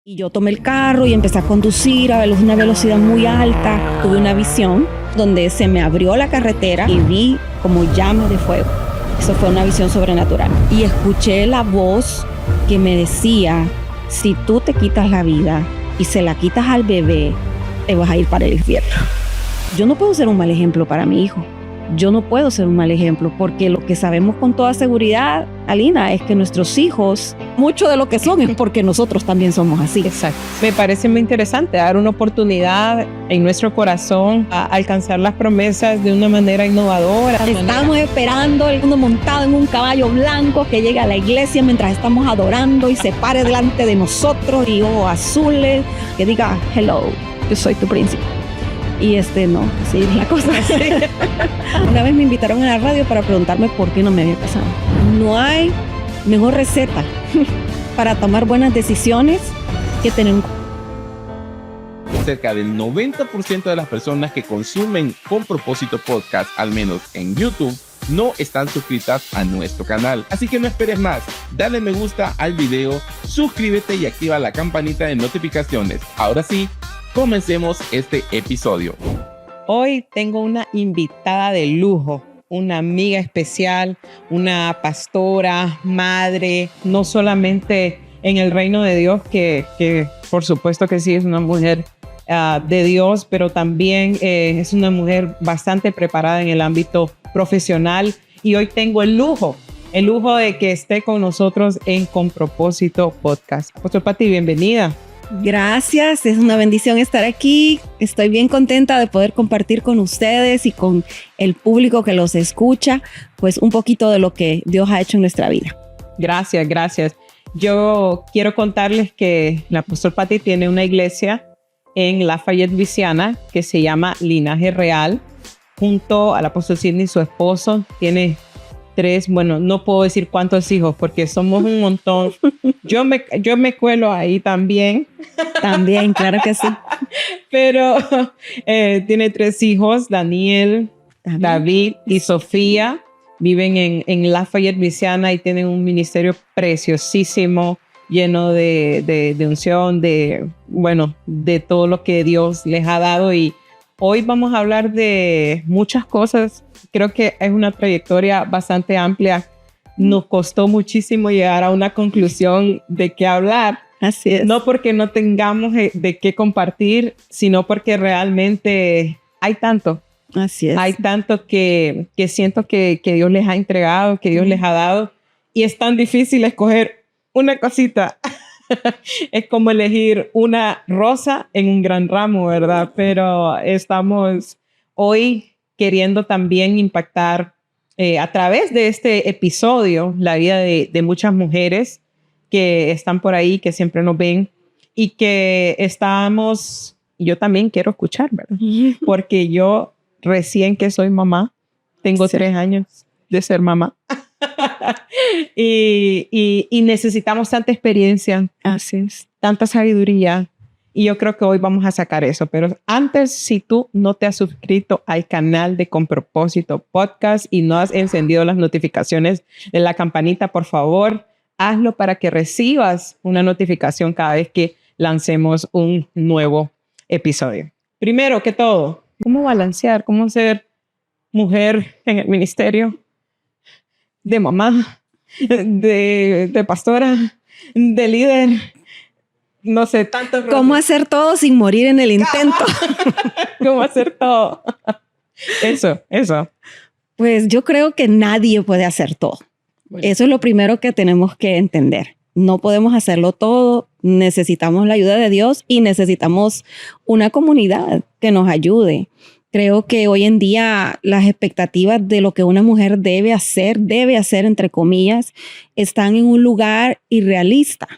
Y yo tomé el carro y empecé a conducir a una velocidad muy alta. Tuve una visión donde se me abrió la carretera y vi como llama de fuego. Eso fue una visión sobrenatural. Y escuché la voz que me decía, si tú te quitas la vida y se la quitas al bebé, te vas a ir para el infierno. Yo no puedo ser un mal ejemplo para mi hijo. Yo no puedo ser un mal ejemplo porque lo que sabemos con toda seguridad, Alina, es que nuestros hijos, mucho de lo que son es porque nosotros también somos así. Exacto. Me parece muy interesante dar una oportunidad en nuestro corazón a alcanzar las promesas de una manera innovadora. Estamos esperando uno montado en un caballo blanco que llegue a la iglesia mientras estamos adorando y se pare delante de nosotros y ojos azules, que diga, hello, yo soy tu príncipe. Y no, así es la cosa. Una vez me invitaron a la radio para preguntarme por qué no me había casado. No hay mejor receta para tomar buenas decisiones que tener un... Cerca del 90% de las personas que consumen Con Propósito Podcast, al menos en YouTube, no están suscritas a nuestro canal. Así que no esperes más. Dale me gusta al video, suscríbete y activa la campanita de notificaciones. Ahora sí, comencemos este episodio. Hoy tengo una invitada de lujo, una amiga especial, una pastora, madre, no solamente en el reino de Dios, que por supuesto que sí es una mujer de Dios, pero también es una mujer bastante preparada en el ámbito profesional. Y hoy tengo el lujo de que esté con nosotros en Con Propósito Podcast. Pastor Pati, bienvenida. Gracias, es una bendición estar aquí. Estoy bien contenta de poder compartir con ustedes y con el público que los escucha, pues un poquito de lo que Dios ha hecho en nuestra vida. Gracias, gracias. Yo quiero contarles que la Pastor Pati tiene una iglesia en Lafayette, Luisiana, que se llama Linaje Real, junto al apóstol Sidney, su esposo. Tiene 3, bueno, no puedo decir cuántos hijos porque somos un montón. Yo me cuelo ahí también. También, claro que sí. Pero tiene 3 hijos, Daniel, David y Sofía. Viven en Lafayette, Luisiana, y tienen un ministerio preciosísimo, lleno de unción, de todo lo que Dios les ha dado. Y hoy vamos a hablar de muchas cosas. Creo que es una trayectoria bastante amplia. Nos costó muchísimo llegar a una conclusión de qué hablar. Así es. No porque no tengamos de qué compartir, sino porque realmente hay tanto. Así es. Hay tanto que siento que Dios les ha entregado, que Dios les ha dado. Y es tan difícil escoger una cosita. Es como elegir una rosa en un gran ramo, ¿verdad? Pero estamos hoy queriendo también impactar a través de este episodio la vida de muchas mujeres que están por ahí, que siempre nos ven y que yo también quiero escuchar, ¿verdad? Porque yo recién que soy mamá, tengo 3 años de ser mamá. y necesitamos tanta experiencia, Así es, tanta sabiduría. Y yo creo que hoy vamos a sacar eso. Pero antes, si tú no te has suscrito al canal de Con Propósito Podcast y no has encendido las notificaciones de la campanita, por favor, hazlo para que recibas una notificación cada vez que lancemos un nuevo episodio. Primero que todo, ¿cómo balancear? ¿Cómo ser mujer en el ministerio? De mamá, de pastora, de líder. No sé, tantos roles. ¿Cómo hacer todo sin morir en el intento? ¿Cómo hacer todo? Eso. Pues yo creo que nadie puede hacer todo. Bueno. Eso es lo primero que tenemos que entender. No podemos hacerlo todo. Necesitamos la ayuda de Dios y necesitamos una comunidad que nos ayude. Creo que hoy en día las expectativas de lo que una mujer debe hacer entre comillas, están en un lugar irrealista.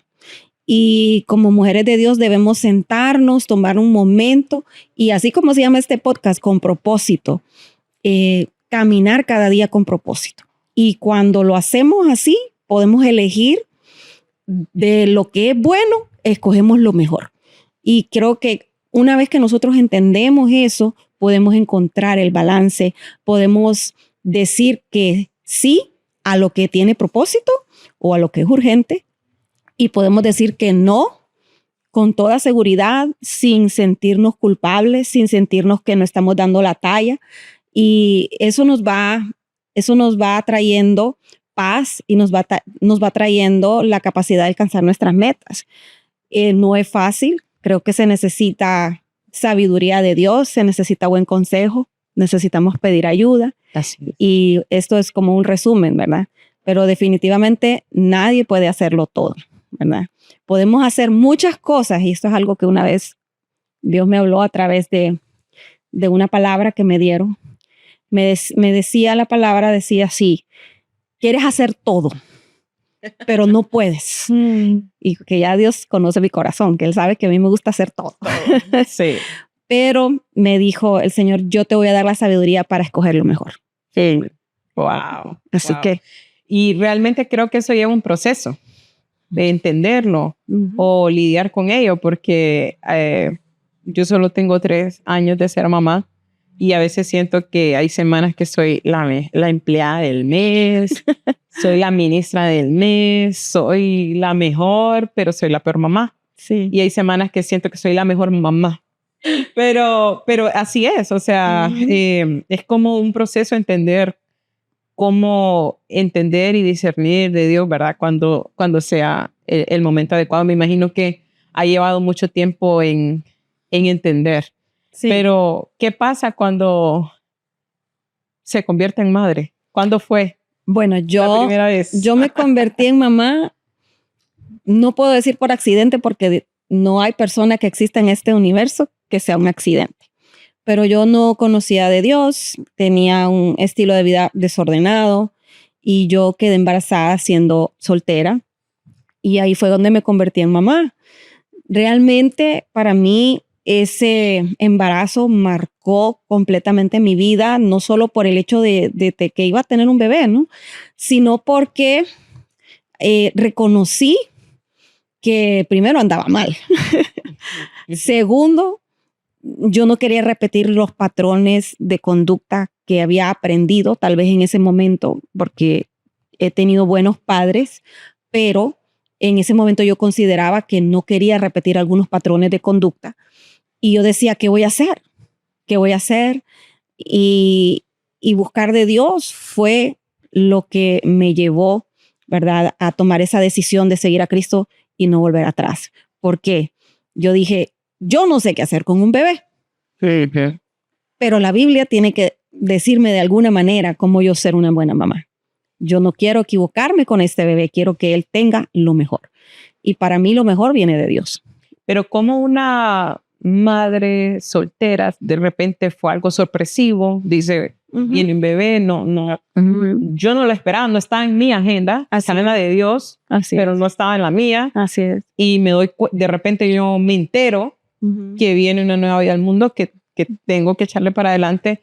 Y como mujeres de Dios debemos sentarnos, tomar un momento y así como se llama este podcast, con propósito, caminar cada día con propósito. Y cuando lo hacemos así, podemos elegir de lo que es bueno, escogemos lo mejor. Y creo que una vez que nosotros entendemos eso, podemos encontrar el balance, podemos decir que sí a lo que tiene propósito o a lo que es urgente, y podemos decir que no con toda seguridad, sin sentirnos culpables, sin sentirnos que no estamos dando la talla. Y eso nos va trayendo paz y nos va trayendo la capacidad de alcanzar nuestras metas. No es fácil, creo que se necesita sabiduría de Dios, se necesita buen consejo, necesitamos pedir ayuda. Así. Y esto es como un resumen, ¿verdad? Pero definitivamente nadie puede hacerlo todo, ¿verdad? Podemos hacer muchas cosas, y esto es algo que una vez Dios me habló a través de una palabra que me dieron. Me decía la palabra, decía así: quieres hacer todo, pero no puedes. Y que ya Dios conoce mi corazón, que Él sabe que a mí me gusta hacer todo. Sí. Pero me dijo el Señor: yo te voy a dar la sabiduría para escoger lo mejor. Sí. Wow. Así que... Y realmente creo que eso lleva un proceso de entenderlo o lidiar con ello, porque yo solo tengo 3 años de ser mamá y a veces siento que hay semanas que soy la empleada del mes, soy la ministra del mes, soy la mejor, pero soy la peor mamá. Sí. Y hay semanas que siento que soy la mejor mamá. Pero así es, o sea, es como un proceso entender cómo entender y discernir de Dios, ¿verdad? Cuando sea el momento adecuado. Me imagino que ha llevado mucho tiempo en entender. Sí. Pero, ¿qué pasa cuando se convierte en madre? ¿Cuándo fue? Bueno, La primera vez. Yo me convertí en mamá, no puedo decir por accidente, porque no hay persona que exista en este universo que sea un accidente. Pero yo no conocía de Dios, tenía un estilo de vida desordenado y yo quedé embarazada siendo soltera. Y ahí fue donde me convertí en mamá. Realmente para mí ese embarazo marcó completamente mi vida, no solo por el hecho de que iba a tener un bebé, ¿no? Sino porque reconocí que primero andaba mal. Segundo, yo no quería repetir los patrones de conducta que había aprendido tal vez en ese momento, porque he tenido buenos padres, pero en ese momento yo consideraba que no quería repetir algunos patrones de conducta. Y yo decía: ¿qué voy a hacer? ¿Qué voy a hacer? Y buscar de Dios fue lo que me llevó, ¿verdad?, a tomar esa decisión de seguir a Cristo y no volver atrás. ¿Por qué? Yo dije: yo no sé qué hacer con un bebé. Sí. Pero la Biblia tiene que decirme de alguna manera cómo yo ser una buena mamá. Yo no quiero equivocarme con este bebé, quiero que él tenga lo mejor. Y para mí lo mejor viene de Dios. Pero como una madre soltera de repente fue algo sorpresivo, dice, viene un bebé, yo no lo esperaba, no estaba en mi agenda, estaba en la de Dios, pero no estaba en la mía. Así es. Y de repente yo me entero que viene una nueva vida al mundo, que tengo que echarle para adelante.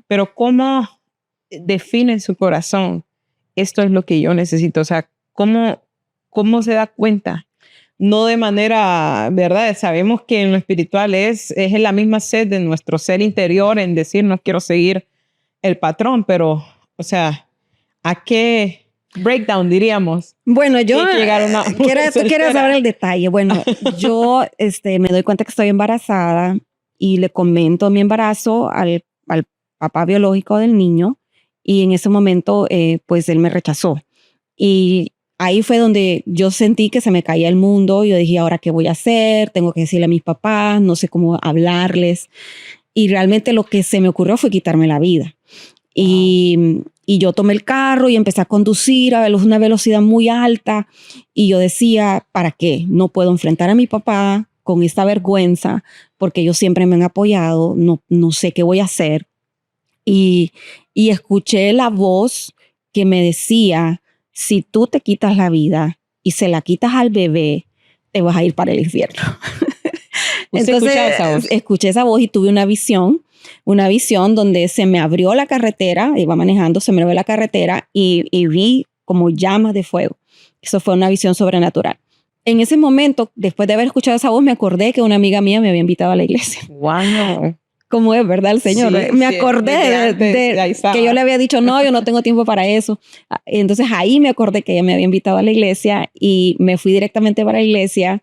Pero ¿cómo define en su corazón esto es lo que yo necesito? O sea, ¿cómo se da cuenta? No de manera, ¿verdad? Sabemos que en lo espiritual es la misma sed de nuestro ser interior en decir: no quiero seguir el patrón, pero, o sea, ¿a qué breakdown diríamos? Bueno, yo quiero saber el detalle. Bueno, yo me doy cuenta que estoy embarazada y le comento mi embarazo al papá biológico del niño, y en ese momento pues él me rechazó. Y ahí fue donde yo sentí que se me caía el mundo. Yo dije: ¿ahora qué voy a hacer? Tengo que decirle a mis papás, no sé cómo hablarles. Y realmente lo que se me ocurrió fue quitarme la vida. Y yo tomé el carro y empecé a conducir a una velocidad muy alta. Y yo decía: ¿para qué? No puedo enfrentar a mi papá con esta vergüenza, porque ellos siempre me han apoyado. No sé qué voy a hacer. Y escuché la voz que me decía: si tú te quitas la vida y se la quitas al bebé, te vas a ir para el infierno. Entonces, escuché esa voz y tuve una visión donde se me abrió la carretera, iba manejando, se me abrió la carretera y vi como llamas de fuego. Eso fue una visión sobrenatural. En ese momento, después de haber escuchado esa voz, me acordé que una amiga mía me había invitado a la iglesia. ¡Wow! Como es, ¿verdad? El Señor. Sí, me acordé de que yo le había dicho: no, yo no tengo tiempo para eso. Entonces ahí me acordé que ella me había invitado a la iglesia y me fui directamente para la iglesia.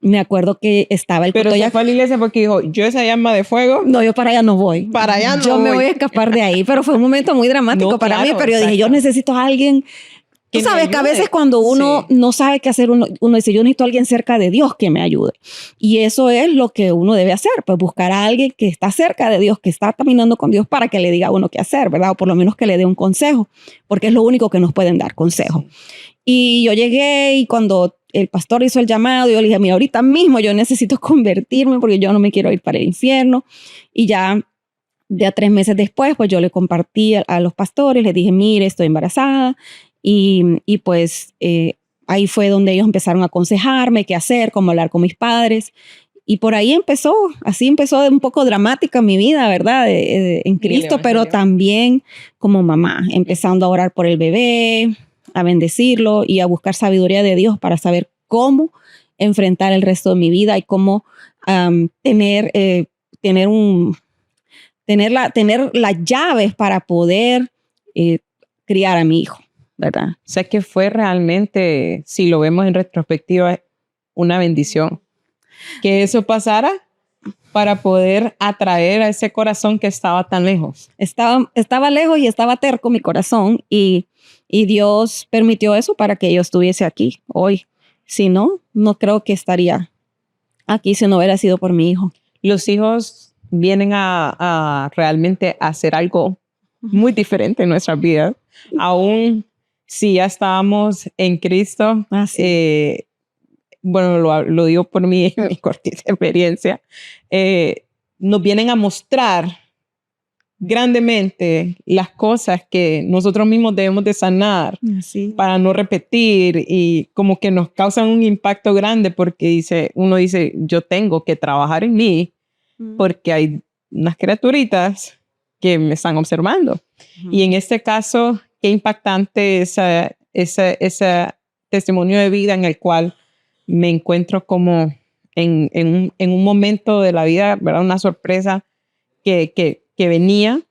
Me acuerdo que estaba el Pero culto se fue a la iglesia porque dijo, yo esa llama de fuego. No, yo para allá no voy. Para allá no Yo me voy. voy a escapar de ahí. Pero fue un momento muy dramático No, para claro, mí. Pero yo dije, yo exacto. necesito a alguien. Tú Que me sabes que a ayude. veces cuando uno Sí. no sabe qué hacer, uno dice, yo necesito a alguien cerca de Dios que me ayude. Y eso es lo que uno debe hacer, pues buscar a alguien que está cerca de Dios, que está caminando con Dios para que le diga a uno qué hacer, ¿verdad? O por lo menos que le dé un consejo, porque es lo único que nos pueden dar, consejo. Y yo llegué y cuando el pastor hizo el llamado, yo le dije, mira, ahorita mismo yo necesito convertirme porque yo no me quiero ir para el infierno. Y ya 3 meses después, pues yo le compartí a los pastores, les dije, mire, estoy embarazada. Y pues ahí fue donde ellos empezaron a aconsejarme qué hacer, cómo hablar con mis padres. Y por ahí así empezó un poco dramática mi vida, ¿verdad? En Cristo, pero también como mamá, empezando a orar por el bebé, a bendecirlo y a buscar sabiduría de Dios para saber cómo enfrentar el resto de mi vida y cómo tener las llaves para poder criar a mi hijo, ¿verdad? O sea que fue realmente, si lo vemos en retrospectiva, una bendición. Que eso pasara para poder atraer a ese corazón que estaba tan lejos. Estaba lejos y estaba terco mi corazón y Dios permitió eso para que yo estuviese aquí hoy. Si no, no creo que estaría aquí si no hubiera sido por mi hijo. Los hijos vienen a realmente hacer algo muy diferente en nuestras vidas. Aún si ya estábamos en Cristo, bueno, lo digo por mí, en mi cortita experiencia, nos vienen a mostrar grandemente las cosas que nosotros mismos debemos de sanar para no repetir, y como que nos causan un impacto grande porque uno dice, yo tengo que trabajar en mí porque hay unas criaturitas que me están observando. Y en este caso, qué impactante ese testimonio de vida en el cual me encuentro como en un momento de la vida, ¿verdad? Una sorpresa que venía,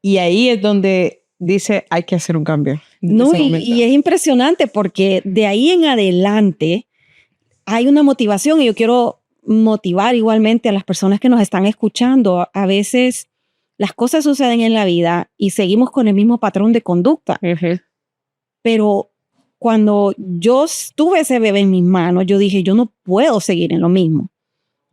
y ahí es donde dice, hay que hacer un cambio. No, y es impresionante porque de ahí en adelante hay una motivación, y yo quiero motivar igualmente a las personas que nos están escuchando. A veces las cosas suceden en la vida y seguimos con el mismo patrón de conducta, pero cuando yo tuve ese bebé en mis manos, yo dije, yo no puedo seguir en lo mismo.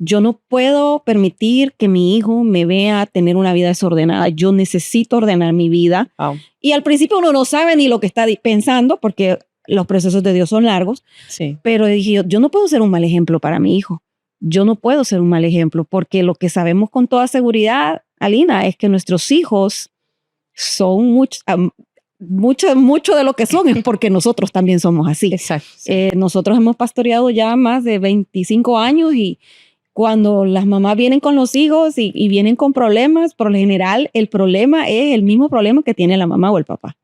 Yo no puedo permitir que mi hijo me vea tener una vida desordenada. Yo necesito ordenar mi vida. Wow. Y al principio uno no sabe ni lo que está pensando porque los procesos de Dios son largos. Sí. Pero dije, yo no puedo ser un mal ejemplo para mi hijo. Yo no puedo ser un mal ejemplo porque lo que sabemos con toda seguridad, Alina, es que nuestros hijos son mucho de lo que son es porque nosotros también somos así. Exacto. Sí. Nosotros hemos pastoreado ya más de 25 años y cuando las mamás vienen con los hijos y vienen con problemas, por lo general el problema es el mismo problema que tiene la mamá o el papá.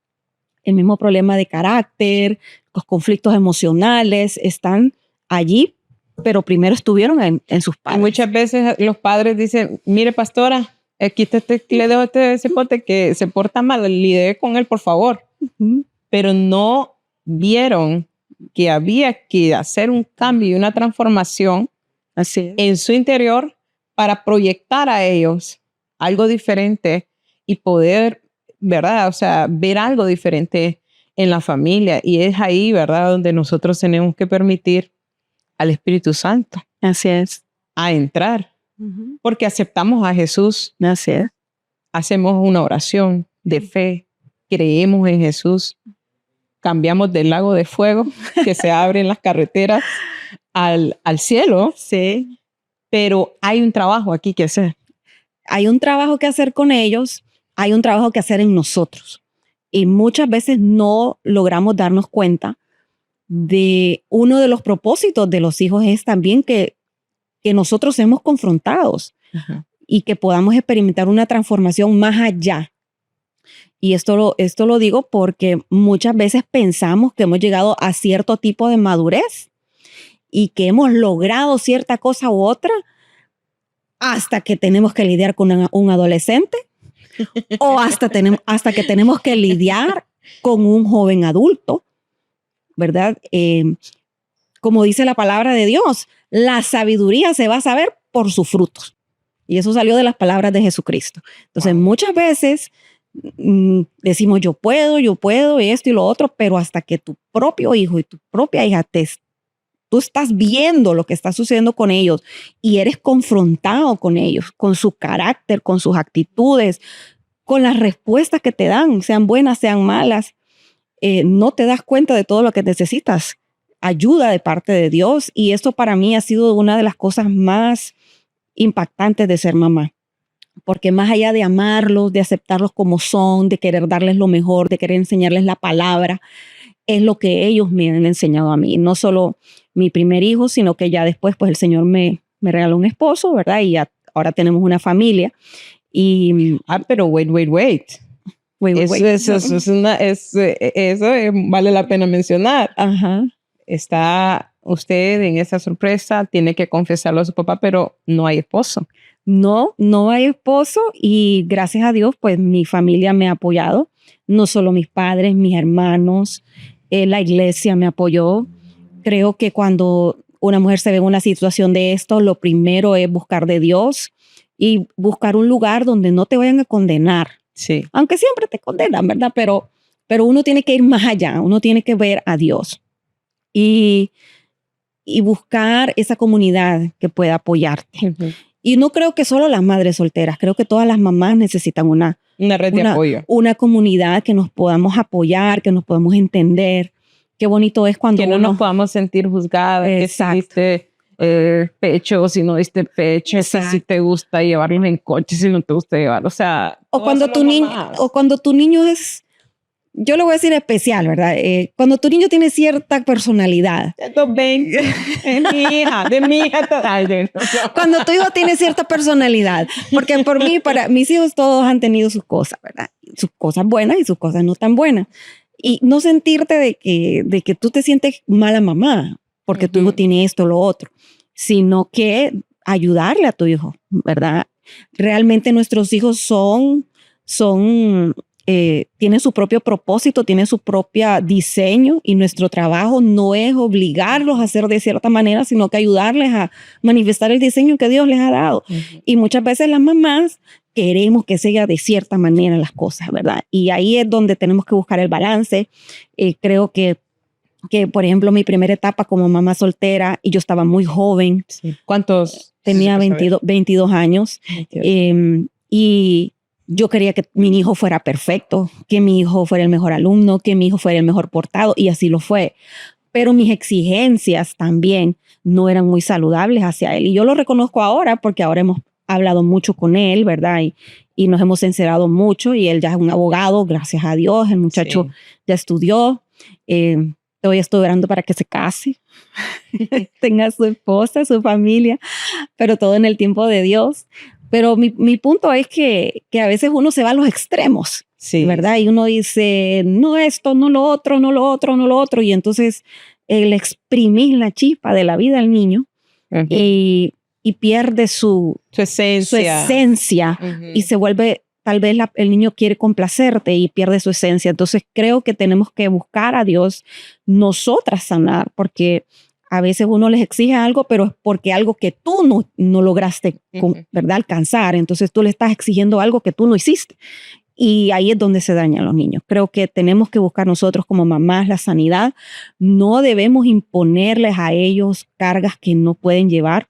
El mismo problema de carácter, los conflictos emocionales están allí, pero primero estuvieron en sus padres. Y muchas veces los padres dicen, mire pastora, aquí le dejo este cipote que se porta mal, lidere con él por favor. Pero no vieron que había que hacer un cambio y una transformación en su interior para proyectar a ellos algo diferente y poder, ¿verdad? O sea, ver algo diferente en la familia. Y es ahí, ¿verdad?, donde nosotros tenemos que permitir al Espíritu Santo. Así es. A entrar. Porque aceptamos a Jesús. Así es. Hacemos una oración de fe. Creemos en Jesús. Cambiamos del lago de fuego que se abre en las carreteras al cielo. Sí. Pero hay un trabajo aquí que hacer. Hay un trabajo que hacer con ellos. Hay un trabajo que hacer en nosotros. Y muchas veces no logramos darnos cuenta de uno de los propósitos de los hijos es también que nosotros seamos confrontados y que podamos experimentar una transformación más allá. Y esto lo digo porque muchas veces pensamos que hemos llegado a cierto tipo de madurez y que hemos logrado cierta cosa u otra hasta que tenemos que lidiar con un adolescente o hasta que tenemos que lidiar con un joven adulto, ¿verdad? como dice la palabra de Dios, la sabiduría se va a saber por sus frutos. Y eso salió de las palabras de Jesucristo. Entonces, muchas veces decimos yo puedo, esto y lo otro, pero hasta que tu propio hijo y tu propia hija tú estás viendo lo que está sucediendo con ellos y eres confrontado con ellos, con su carácter, con sus actitudes, con las respuestas que te dan, sean buenas, sean malas, no te das cuenta de todo lo que necesitas. Ayuda de parte de Dios, y esto para mí ha sido una de las cosas más impactantes de ser mamá, porque más allá de amarlos, de aceptarlos como son, de querer darles lo mejor, de querer enseñarles la palabra, es lo que ellos me han enseñado a mí. No solo mi primer hijo, sino que ya después pues el Señor me regaló un esposo, ¿verdad? Y ahora tenemos una familia. Y pero wait. Eso vale la pena mencionar. Ajá. Está usted en esa sorpresa, tiene que confesarlo a su papá, pero no hay esposo. No hay esposo, y gracias a Dios, pues mi familia me ha apoyado. No solo mis padres, mis hermanos, la iglesia me apoyó. Creo que cuando una mujer se ve en una situación de esto, lo primero es buscar de Dios y buscar un lugar donde no te vayan a condenar. Sí. Aunque siempre te condenan, ¿verdad? Pero uno tiene que ir más allá, uno tiene que ver a Dios y buscar esa comunidad que pueda apoyarte. Uh-huh. Y no creo que solo las madres solteras, creo que todas las mamás necesitan una red de apoyo. Una comunidad que nos podamos apoyar, que nos podamos entender. Qué bonito es cuando que no nos podamos sentir juzgadas. Exacto. Que si diste pecho o si no diste pecho, si te gusta llevarlos en coche, si no te gusta llevarlos. O sea, o cuando tu niño es, yo le voy a decir especial, ¿verdad? Cuando tu niño tiene cierta personalidad. De mi hija. Cuando tu hijo tiene cierta personalidad. Porque para mis hijos todos han tenido sus cosas, ¿verdad? Sus cosas buenas y sus cosas no tan buenas. Y no sentirte de que tú te sientes mala mamá porque tu hijo tiene esto o lo otro, sino que ayudarle a tu hijo, ¿verdad? Realmente nuestros hijos tienen su propio propósito, tienen su propio diseño, y nuestro trabajo no es obligarlos a hacer de cierta manera, sino que ayudarles a manifestar el diseño que Dios les ha dado. Uh-huh. Y muchas veces las mamás queremos que sea de cierta manera las cosas, ¿verdad? Y ahí es donde tenemos que buscar el balance. Creo que, por ejemplo, mi primera etapa como mamá soltera, y yo estaba muy joven. Sí. ¿Cuántos? Tenía 22 años. Y yo quería que mi hijo fuera perfecto, que mi hijo fuera el mejor alumno, que mi hijo fuera el mejor portado, y así lo fue. Pero mis exigencias también no eran muy saludables hacia él. Y yo lo reconozco ahora, porque ahora hemos hablado mucho con él, ¿verdad? Y nos hemos sincerado mucho, y él ya es un abogado, gracias a Dios. El muchacho ya estudió. Todavía estoy orando para que se case, tenga su esposa, su familia, pero todo en el tiempo de Dios. Pero mi punto es que a veces uno se va a los extremos, ¿verdad? Y uno dice, no esto, no lo otro, no lo otro, no lo otro. Y entonces el exprimir la chispa de la vida al niño, uh-huh, y pierde su esencia, uh-huh, y se vuelve, tal vez el niño quiere complacerte y pierde su esencia. Entonces creo que tenemos que buscar a Dios, nosotras sanar, porque a veces uno les exige algo, pero es porque algo que tú no lograste, ¿verdad?, alcanzar. Entonces tú le estás exigiendo algo que tú no hiciste. Y ahí es donde se dañan los niños. Creo que tenemos que buscar nosotros como mamás la sanidad. No debemos imponerles a ellos cargas que no pueden llevar.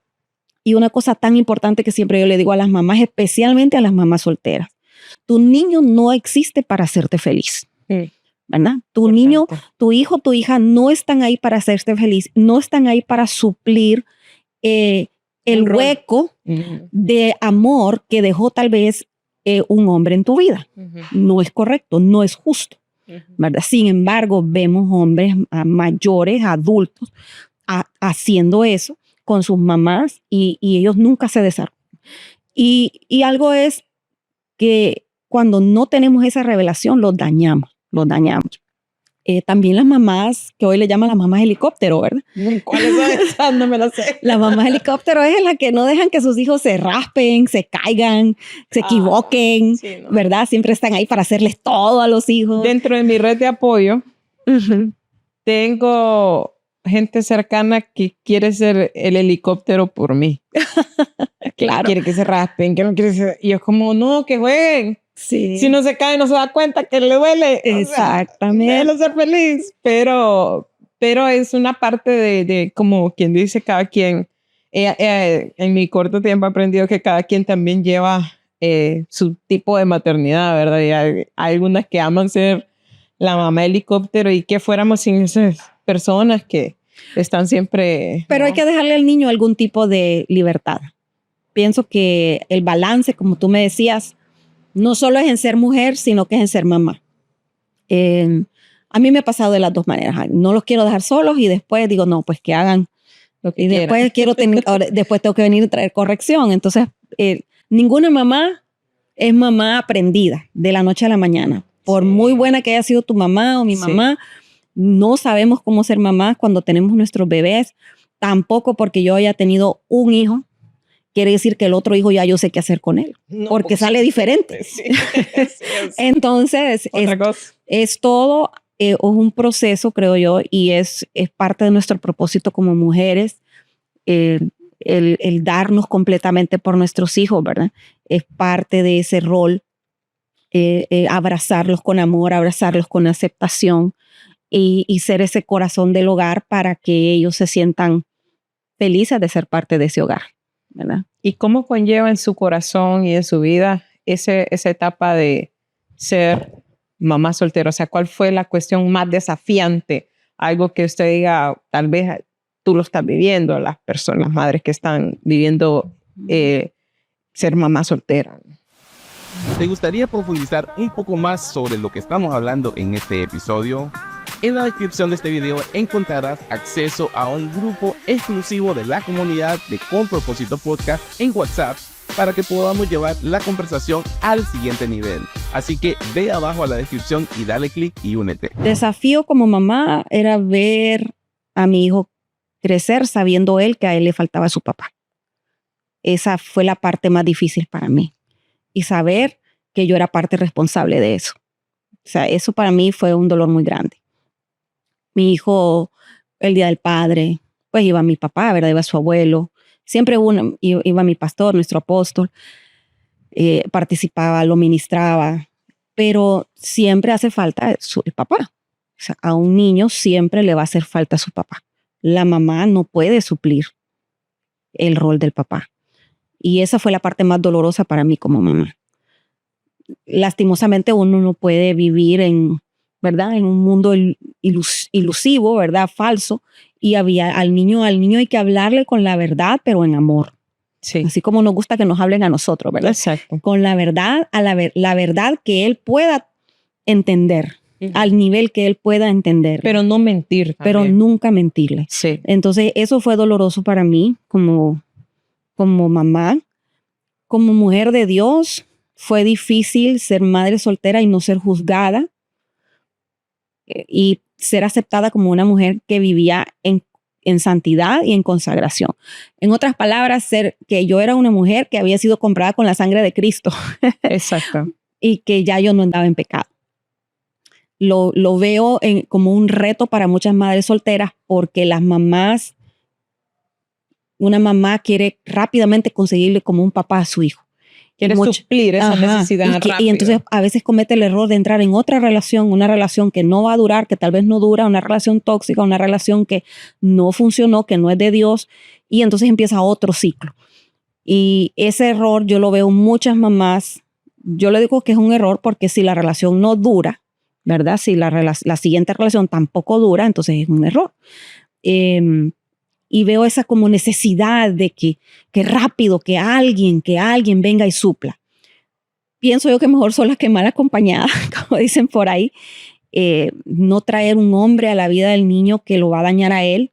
Y una cosa tan importante que siempre yo le digo a las mamás, especialmente a las mamás solteras: tu niño no existe para hacerte feliz. ¿Verdad? Tu niño, tu hijo, tu hija no están ahí para hacerte feliz, no están ahí para suplir el hueco de amor que dejó tal vez un hombre en tu vida. Uh-huh. No es correcto, no es justo, uh-huh, ¿verdad? Sin embargo, vemos hombres mayores, adultos, haciendo eso con sus mamás, y ellos nunca se desarrollan. Y algo es que cuando no tenemos esa revelación, los dañamos. También las mamás, que hoy le llaman las mamás helicóptero, ¿verdad? ¿Cuáles son esas? No me lo sé. Las mamás helicóptero es la que no dejan que sus hijos se raspen, se caigan, se equivoquen, sí, ¿no? ¿Verdad? Siempre están ahí para hacerles todo a los hijos. Dentro de mi red de apoyo, uh-huh, tengo gente cercana que quiere ser el helicóptero por mí. Claro. Quiere que se raspen, que no quiere ser... Y yo como, no, que jueguen. Sí. Si no se cae, no se da cuenta que le duele. Exactamente. Déjelo ser feliz. Pero es una parte de como quien dice, cada quien. En mi corto tiempo he aprendido que cada quien también lleva su tipo de maternidad, ¿verdad? Y hay algunas que aman ser la mamá helicóptero y que fuéramos sin esas personas que están siempre... Pero hay que dejarle al niño algún tipo de libertad. Pienso que el balance, como tú me decías, no solo es en ser mujer, sino que es en ser mamá. A mí me ha pasado de las dos maneras. No los quiero dejar solos y después digo, no, pues que hagan lo que quieran. Después tengo que venir a traer corrección. Entonces, ninguna mamá es mamá aprendida de la noche a la mañana. Por muy buena que haya sido tu mamá o mi mamá, no sabemos cómo ser mamá cuando tenemos nuestros bebés. Tampoco porque yo haya tenido un hijo quiere decir que el otro hijo ya yo sé qué hacer con él, porque sale diferente. Sí. Entonces, es todo, es un proceso, creo yo, y es parte de nuestro propósito como mujeres, el darnos completamente por nuestros hijos, ¿verdad? Es parte de ese rol, abrazarlos con amor, abrazarlos con aceptación y ser ese corazón del hogar para que ellos se sientan felices de ser parte de ese hogar, ¿verdad? ¿Y cómo conlleva en su corazón y en su vida esa etapa de ser mamá soltera? O sea, ¿cuál fue la cuestión más desafiante? Algo que usted diga, tal vez tú lo estás viviendo, las personas, las madres que están viviendo ser mamá soltera. ¿Te gustaría profundizar un poco más sobre lo que estamos hablando en este episodio? En la descripción de este video encontrarás acceso a un grupo exclusivo de la comunidad de Con Propósito Podcast en WhatsApp para que podamos llevar la conversación al siguiente nivel. Así que ve abajo a la descripción y dale clic y únete. Desafío como mamá era ver a mi hijo crecer sabiendo él que a él le faltaba su papá. Esa fue la parte más difícil para mí. Y saber que yo era parte responsable de eso. O sea, eso para mí fue un dolor muy grande. Mi hijo, el Día del Padre, pues iba mi papá, ¿verdad? Iba su abuelo. Siempre iba mi pastor, nuestro apóstol. Participaba, lo ministraba. Pero siempre hace falta el papá. O sea, a un niño siempre le va a hacer falta su papá. La mamá no puede suplir el rol del papá. Y esa fue la parte más dolorosa para mí como mamá. Lastimosamente uno no puede vivir ¿verdad? En un mundo ilusivo, ¿verdad? Falso. Y al niño hay que hablarle con la verdad, pero en amor. Sí. Así como nos gusta que nos hablen a nosotros, ¿verdad? Exacto. Con la verdad, la verdad que él pueda entender, al nivel que él pueda entender. Pero no mentir. Pero nunca mentirle. Sí. Entonces, eso fue doloroso para mí como mamá. Como mujer de Dios, fue difícil ser madre soltera y no ser juzgada. Y ser aceptada como una mujer que vivía en santidad y en consagración. En otras palabras, que yo era una mujer que había sido comprada con la sangre de Cristo. Exacto. Y que ya yo no andaba en pecado. Lo veo como un reto para muchas madres solteras porque una mamá quiere rápidamente conseguirle como un papá a su hijo. Quiere suplir esa necesidad rápido. Y entonces a veces comete el error de entrar en otra relación, una relación que no va a durar, que tal vez no dura, una relación tóxica, una relación que no funcionó, que no es de Dios, y entonces empieza otro ciclo. Y ese error yo lo veo en muchas mamás. Yo le digo que es un error porque si la relación no dura, ¿verdad? Si la siguiente relación tampoco dura, entonces es un error. Y veo esa como necesidad de que rápido, que alguien venga y supla. Pienso yo que mejor sola que mal acompañada, como dicen por ahí. No traer un hombre a la vida del niño que lo va a dañar a él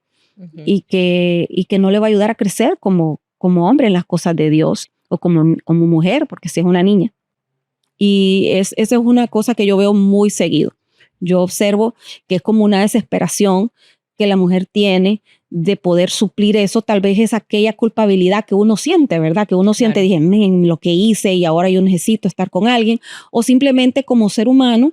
y que no le va a ayudar a crecer como hombre en las cosas de Dios o como mujer, porque si es una niña. Y esa es una cosa que yo veo muy seguido. Yo observo que es como una desesperación que la mujer tiene de poder suplir eso. Tal vez es aquella culpabilidad que uno siente, ¿verdad? Que uno siente, dije, lo que hice y ahora yo necesito estar con alguien. O simplemente como ser humano,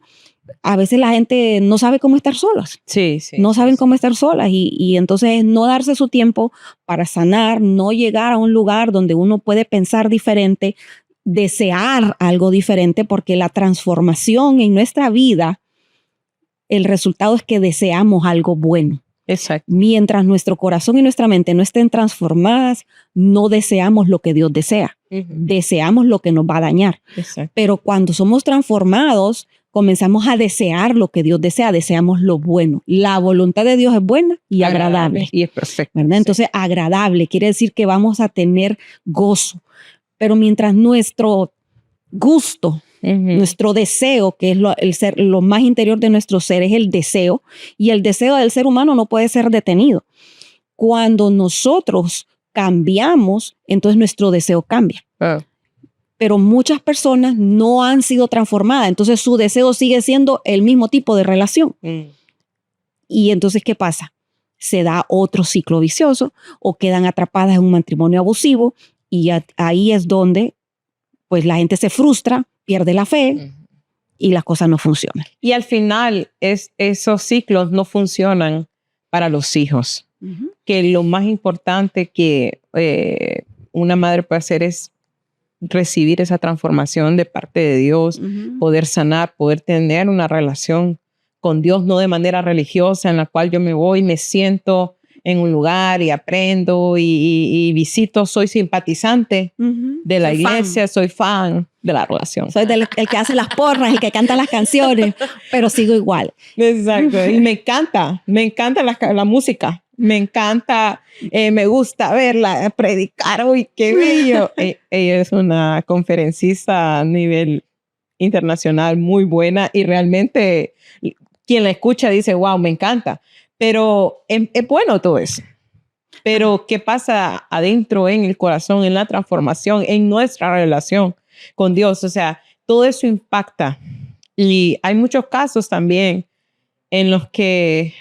a veces la gente no sabe cómo estar solas. Sí. No saben cómo estar solas y entonces no darse su tiempo para sanar, no llegar a un lugar donde uno puede pensar diferente, desear algo diferente, porque la transformación en nuestra vida, el resultado es que deseamos algo bueno. Exacto. Mientras nuestro corazón y nuestra mente no estén transformadas, no deseamos lo que Dios desea. Deseamos lo que nos va a dañar. Exacto. Pero cuando somos transformados, comenzamos a desear lo que Dios desea, deseamos lo bueno. La voluntad de Dios es buena y agradable. Y es perfecto. ¿Verdad? Entonces, agradable quiere decir que vamos a tener gozo. Pero mientras nuestro gusto, nuestro deseo, que es lo más interior de nuestro ser, es el deseo, y el deseo del ser humano no puede ser detenido. Cuando nosotros cambiamos, entonces nuestro deseo cambia. Pero muchas personas no han sido transformadas, entonces su deseo sigue siendo el mismo tipo de relación. Y entonces, ¿qué pasa? Se da otro ciclo vicioso o quedan atrapadas en un matrimonio abusivo y ahí es donde pues la gente se frustra, pierde la fe y las cosas no funcionan. Y al final esos ciclos no funcionan para los hijos. Que lo más importante que una madre puede hacer es recibir esa transformación de parte de Dios, poder sanar, poder tener una relación con Dios, no de manera religiosa en la cual yo me voy, me siento en un lugar y aprendo y visito, soy simpatizante de la iglesia, soy fan de la relación. Soy el que hace las porras, el que canta las canciones, pero sigo igual. Exacto, y me encanta la música. Me encanta, me gusta verla, predicar, uy, qué bello. Ella es una conferencista a nivel internacional muy buena y realmente quien la escucha dice, wow, me encanta. Pero es bueno todo eso. Pero ¿qué pasa adentro en el corazón, en la transformación, en nuestra relación con Dios? O sea, todo eso impacta. Y hay muchos casos también en los que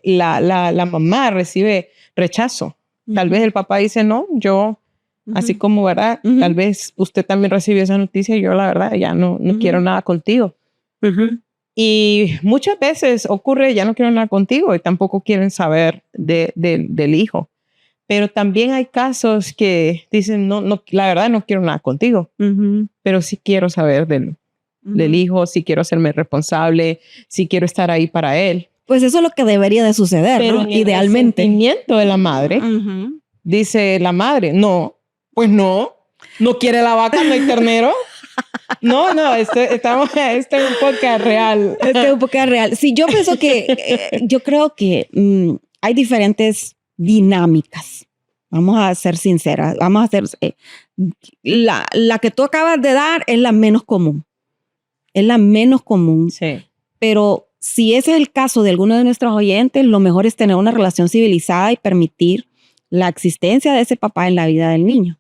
la mamá recibe rechazo. Tal vez el papá dice, no, yo, así como, ¿verdad? Tal vez usted también recibió esa noticia y yo, la verdad, ya no quiero nada contigo. Y muchas veces ocurre, ya no quiero nada contigo y tampoco quieren saber del hijo. Pero también hay casos que dicen, no, la verdad no quiero nada contigo, pero sí quiero saber del hijo, sí quiero hacerme responsable, sí quiero estar ahí para él. Pues eso es lo que debería de suceder, pero ¿no? Idealmente. El sentimiento de la madre, dice la madre, no quiere la vaca, no hay ternero. No, estamos, este es un podcast real. Este es un podcast real. Sí, yo pienso que, yo creo que hay diferentes dinámicas. Vamos a ser sinceras. Vamos a hacer, la que tú acabas de dar es la menos común. Es la menos común. Sí. Pero si ese es el caso de alguno de nuestros oyentes, lo mejor es tener una relación civilizada y permitir la existencia de ese papá en la vida del niño.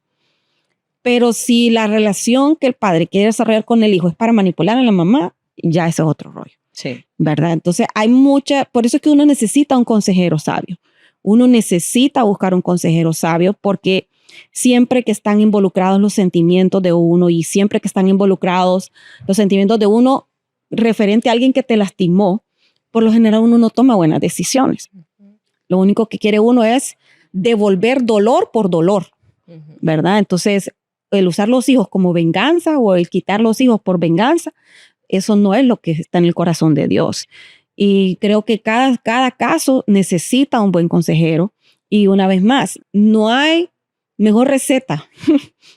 Pero si la relación que el padre quiere desarrollar con el hijo es para manipular a la mamá, ya eso es otro rollo. Sí. ¿Verdad? Entonces por eso es que uno necesita un consejero sabio. Uno necesita buscar un consejero sabio porque siempre que están involucrados los sentimientos de uno y siempre que están involucrados los sentimientos de uno referente a alguien que te lastimó, por lo general uno no toma buenas decisiones. Lo único que quiere uno es devolver dolor por dolor, ¿verdad? Entonces, el usar los hijos como venganza o el quitar los hijos por venganza, eso no es lo que está en el corazón de Dios. Y creo que cada caso necesita un buen consejero. Y una vez más, no hay mejor receta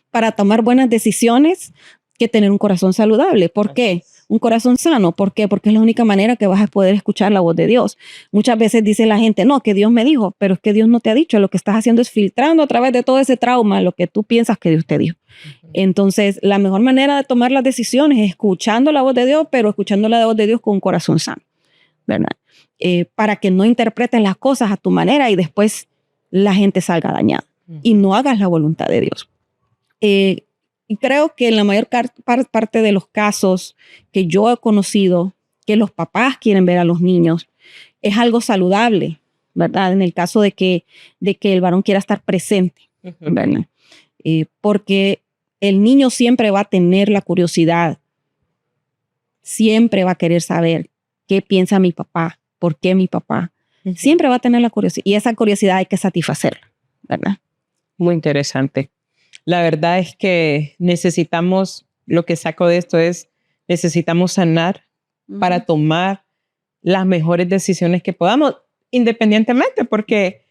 para tomar buenas decisiones que tener un corazón saludable. ¿Por qué? Un corazón sano. ¿Por qué? Porque es la única manera que vas a poder escuchar la voz de Dios. Muchas veces dice la gente, no, que Dios me dijo, pero es que Dios no te ha dicho. Lo que estás haciendo es filtrando a través de todo ese trauma lo que tú piensas que Dios te dijo. Entonces, la mejor manera de tomar las decisiones es escuchando la voz de Dios, pero escuchando la voz de Dios con un corazón sano, ¿verdad? Para que no interpretes las cosas a tu manera y después la gente salga dañada y no hagas la voluntad de Dios. Y creo que en la mayor parte de los casos que yo he conocido, que los papás quieren ver a los niños, es algo saludable, ¿verdad? En el caso de que el varón quiera estar presente, ¿verdad? Porque el niño siempre va a tener la curiosidad siempre va a querer saber qué piensa mi papá, por qué mi papá. Siempre va a tener la curiosidad y esa curiosidad hay que satisfacerla, ¿verdad? Muy interesante. La verdad es que necesitamos, lo que saco de esto es, necesitamos sanar para tomar las mejores decisiones que podamos, independientemente, porque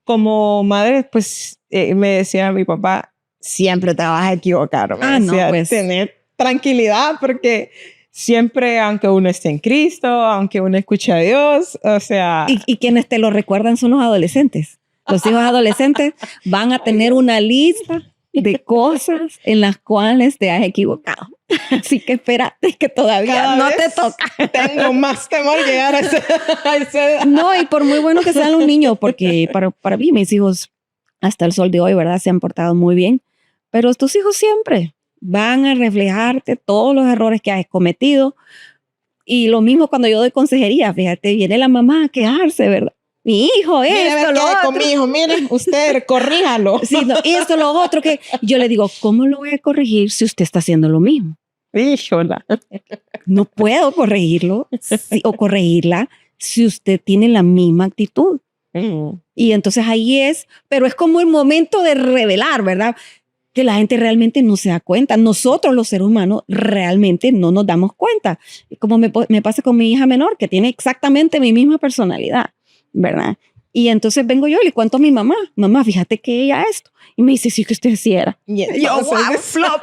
como madre, pues me decía mi papá, siempre te vas a equivocar. Me decía, pues. Tener tranquilidad, porque siempre, aunque uno esté en Cristo, aunque uno escuche a Dios, o sea... Y quienes te lo recuerdan son los adolescentes. Los hijos adolescentes van a tener una lista de cosas en las cuales te has equivocado. Así que espérate que todavía Cada no vez te toca. Tengo más temor llegar a esa edad. No, y por muy bueno que sean los niños, porque para mí mis hijos hasta el sol de hoy, ¿verdad? Se han portado muy bien. Pero tus hijos siempre van a reflejarte todos los errores que has cometido. Y lo mismo cuando yo doy consejería, fíjate, viene la mamá a quejarse, ¿verdad? Mi hijo, esto, lo otro. Con mi hijo, miren, usted, corríjalo. Sí, no, esto, lo otro, que yo le digo, ¿cómo lo voy a corregir si usted está haciendo lo mismo? Híjola. No puedo corregirlo o corregirla si usted tiene la misma actitud. Y entonces ahí es, pero es como el momento de revelar, ¿verdad? Que la gente realmente no se da cuenta. Nosotros los seres humanos realmente no nos damos cuenta. Como me pasa con mi hija menor, que tiene exactamente mi misma personalidad, ¿verdad? Y entonces vengo yo y le cuento a mi mamá, fíjate que ella esto. Y me dice, sí, que usted sí era. Y yo, wow, flop.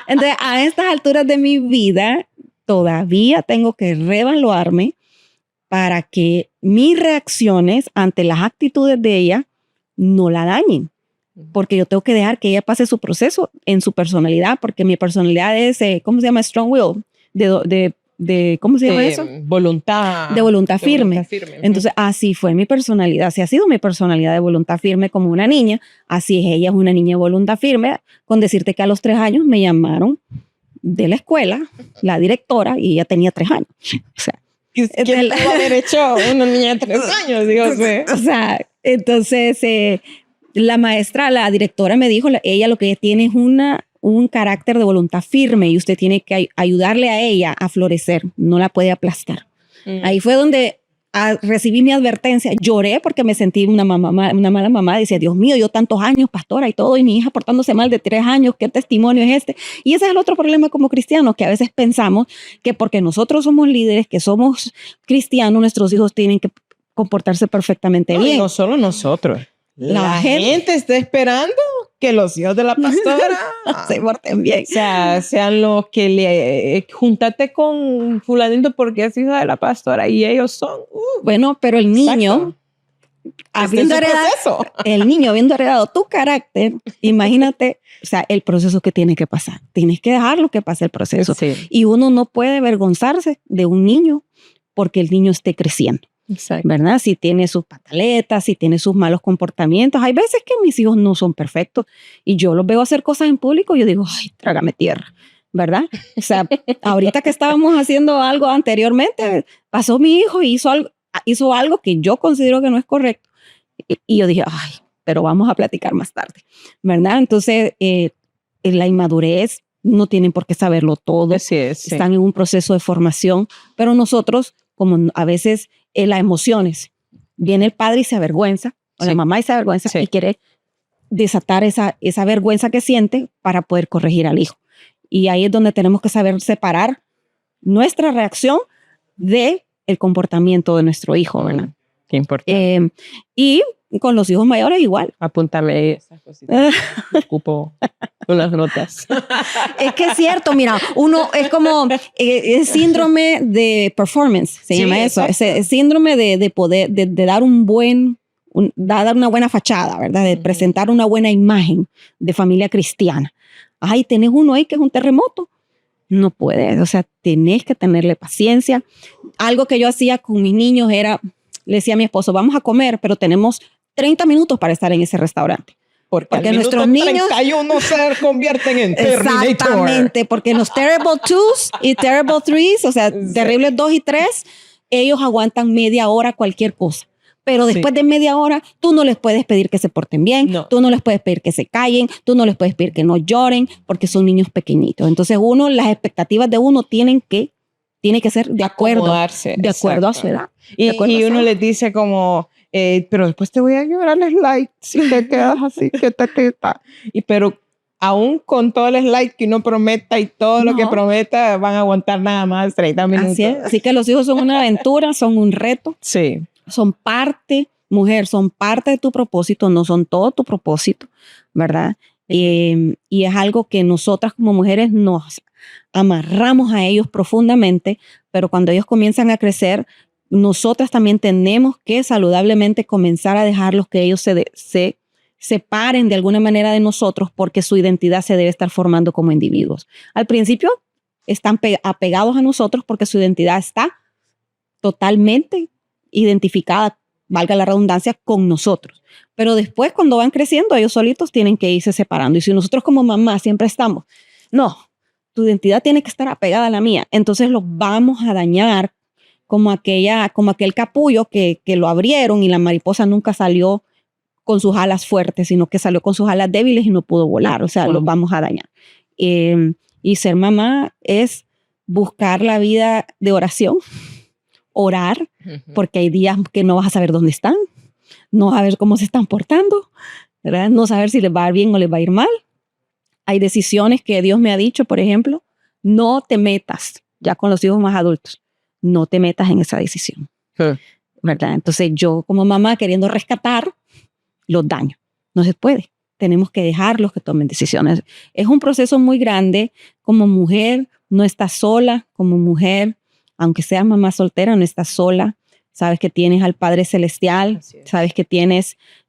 Entonces, a estas alturas de mi vida, todavía tengo que reevaluarme para que mis reacciones ante las actitudes de ella no la dañen. Porque yo tengo que dejar que ella pase su proceso en su personalidad, porque mi personalidad es, ¿cómo se llama? Strong will, ¿cómo se llama eso? Voluntad. De voluntad firme. Entonces, así fue mi personalidad. Así ha sido mi personalidad de voluntad firme como una niña. Así es, ella es una niña de voluntad firme. Con decirte que a los 3 años me llamaron de la escuela, la directora, y ella tenía 3 años. O sea, ¿Qué pudo haber hecho una niña de 3 años? Digo, o sea, entonces la maestra, la directora me dijo, ella lo que ella tiene es un carácter de voluntad firme y usted tiene que ayudarle a ella a florecer, no la puede aplastar. Ahí fue donde recibí mi advertencia. Lloré porque me sentí una mala mamá. Decía, Dios mío, yo tantos años, pastora y todo, y mi hija portándose mal de 3 años, ¿qué testimonio es este? Y ese es el otro problema como cristianos, que a veces pensamos que porque nosotros somos líderes, que somos cristianos, nuestros hijos tienen que comportarse perfectamente bien. No solo nosotros. La gente está esperando que los hijos de la pastora se porten bien. O sea, sean los que juntate con fulanito porque es hijo de la pastora y ellos son. Bueno, pero el niño, habiendo heredado tu carácter, imagínate, o sea, el proceso que tiene que pasar. Tienes que dejarlo que pase el proceso. Sí. Y uno no puede avergonzarse de un niño porque el niño esté creciendo. Exacto. ¿Verdad? Si tiene sus pataletas, si tiene sus malos comportamientos. Hay veces que mis hijos no son perfectos y yo los veo hacer cosas en público y yo digo, ay, trágame tierra, ¿verdad? O sea, ahorita que estábamos haciendo algo anteriormente, pasó mi hijo y hizo algo que yo considero que no es correcto. Y yo dije, ay, pero vamos a platicar más tarde, ¿verdad? Entonces, la inmadurez, no tienen por qué saberlo todo. Así es, sí. Están en un proceso de formación, pero nosotros, como a veces las emociones, viene el padre y se avergüenza, o la mamá y se avergüenza y quiere desatar esa vergüenza que siente para poder corregir al hijo. Y ahí es donde tenemos que saber separar nuestra reacción de el comportamiento de nuestro hijo, ¿verdad? Qué importante. Y con los hijos mayores igual. Apúntame esas cositas. Ocupo unas notas. Es que es cierto, mira, uno es como el síndrome de performance, se llama eso. Ese síndrome de poder, de dar dar una buena fachada, ¿verdad? De presentar una buena imagen de familia cristiana. Ay, tenés uno ahí que es un terremoto. No puedes, o sea, tenés que tenerle paciencia. Algo que yo hacía con mis niños era, le decía a mi esposo, vamos a comer, pero tenemos 30 minutos para estar en ese restaurante. Porque nuestros niños 31 se convierten en Terminator. Exactamente, porque los Terrible 2s y Terrible 3s, o sea, Terribles 2 y 3, ellos aguantan media hora cualquier cosa. Pero después de media hora, tú no les puedes pedir que se porten bien, tú no les puedes pedir que se callen, tú no les puedes pedir que no lloren, porque son niños pequeñitos. Entonces las expectativas de uno tienen que Tiene que ser de acuerdo a su edad. Y uno les dice como, pero después te voy a llevar el slide si te quedas así, que te quita. Pero aún con todo el slide que uno prometa y todo lo que prometa, van a aguantar nada más 30 minutos. Así es. Así que los hijos son una aventura, son un reto. Sí. Son parte, mujer, son parte de tu propósito, no son todo tu propósito, ¿verdad? Y es algo que nosotras como mujeres nos amarramos a ellos profundamente, pero cuando ellos comienzan a crecer, nosotras también tenemos que saludablemente comenzar a dejarlos que ellos se separen de alguna manera de nosotros, porque su identidad se debe estar formando como individuos. Al principio están apegados a nosotros porque su identidad está totalmente identificada, valga la redundancia, con nosotros. Pero después, cuando van creciendo, ellos solitos tienen que irse separando. Y si nosotros como mamá siempre estamos, no, tu identidad tiene que estar apegada a la mía, entonces los vamos a dañar como aquel capullo que lo abrieron y la mariposa nunca salió con sus alas fuertes, sino que salió con sus alas débiles y no pudo volar. O sea, los vamos a dañar. Y ser mamá es buscar la vida de oración, orar, porque hay días que no vas a saber dónde están, no vas a ver cómo se están portando, ¿verdad? No saber si les va a ir bien o les va a ir mal. Hay decisiones que Dios me ha dicho, por ejemplo, no te metas, ya con los hijos más adultos, no te metas en esa decisión, ¿verdad? Entonces yo como mamá queriendo rescatar, los daño. No se puede. Tenemos que dejarlos que tomen decisiones. Es un proceso muy grande. Como mujer, no estás sola. Como mujer, aunque seas mamá soltera, no estás sola. Sabes que tienes al Padre Celestial. Sabes que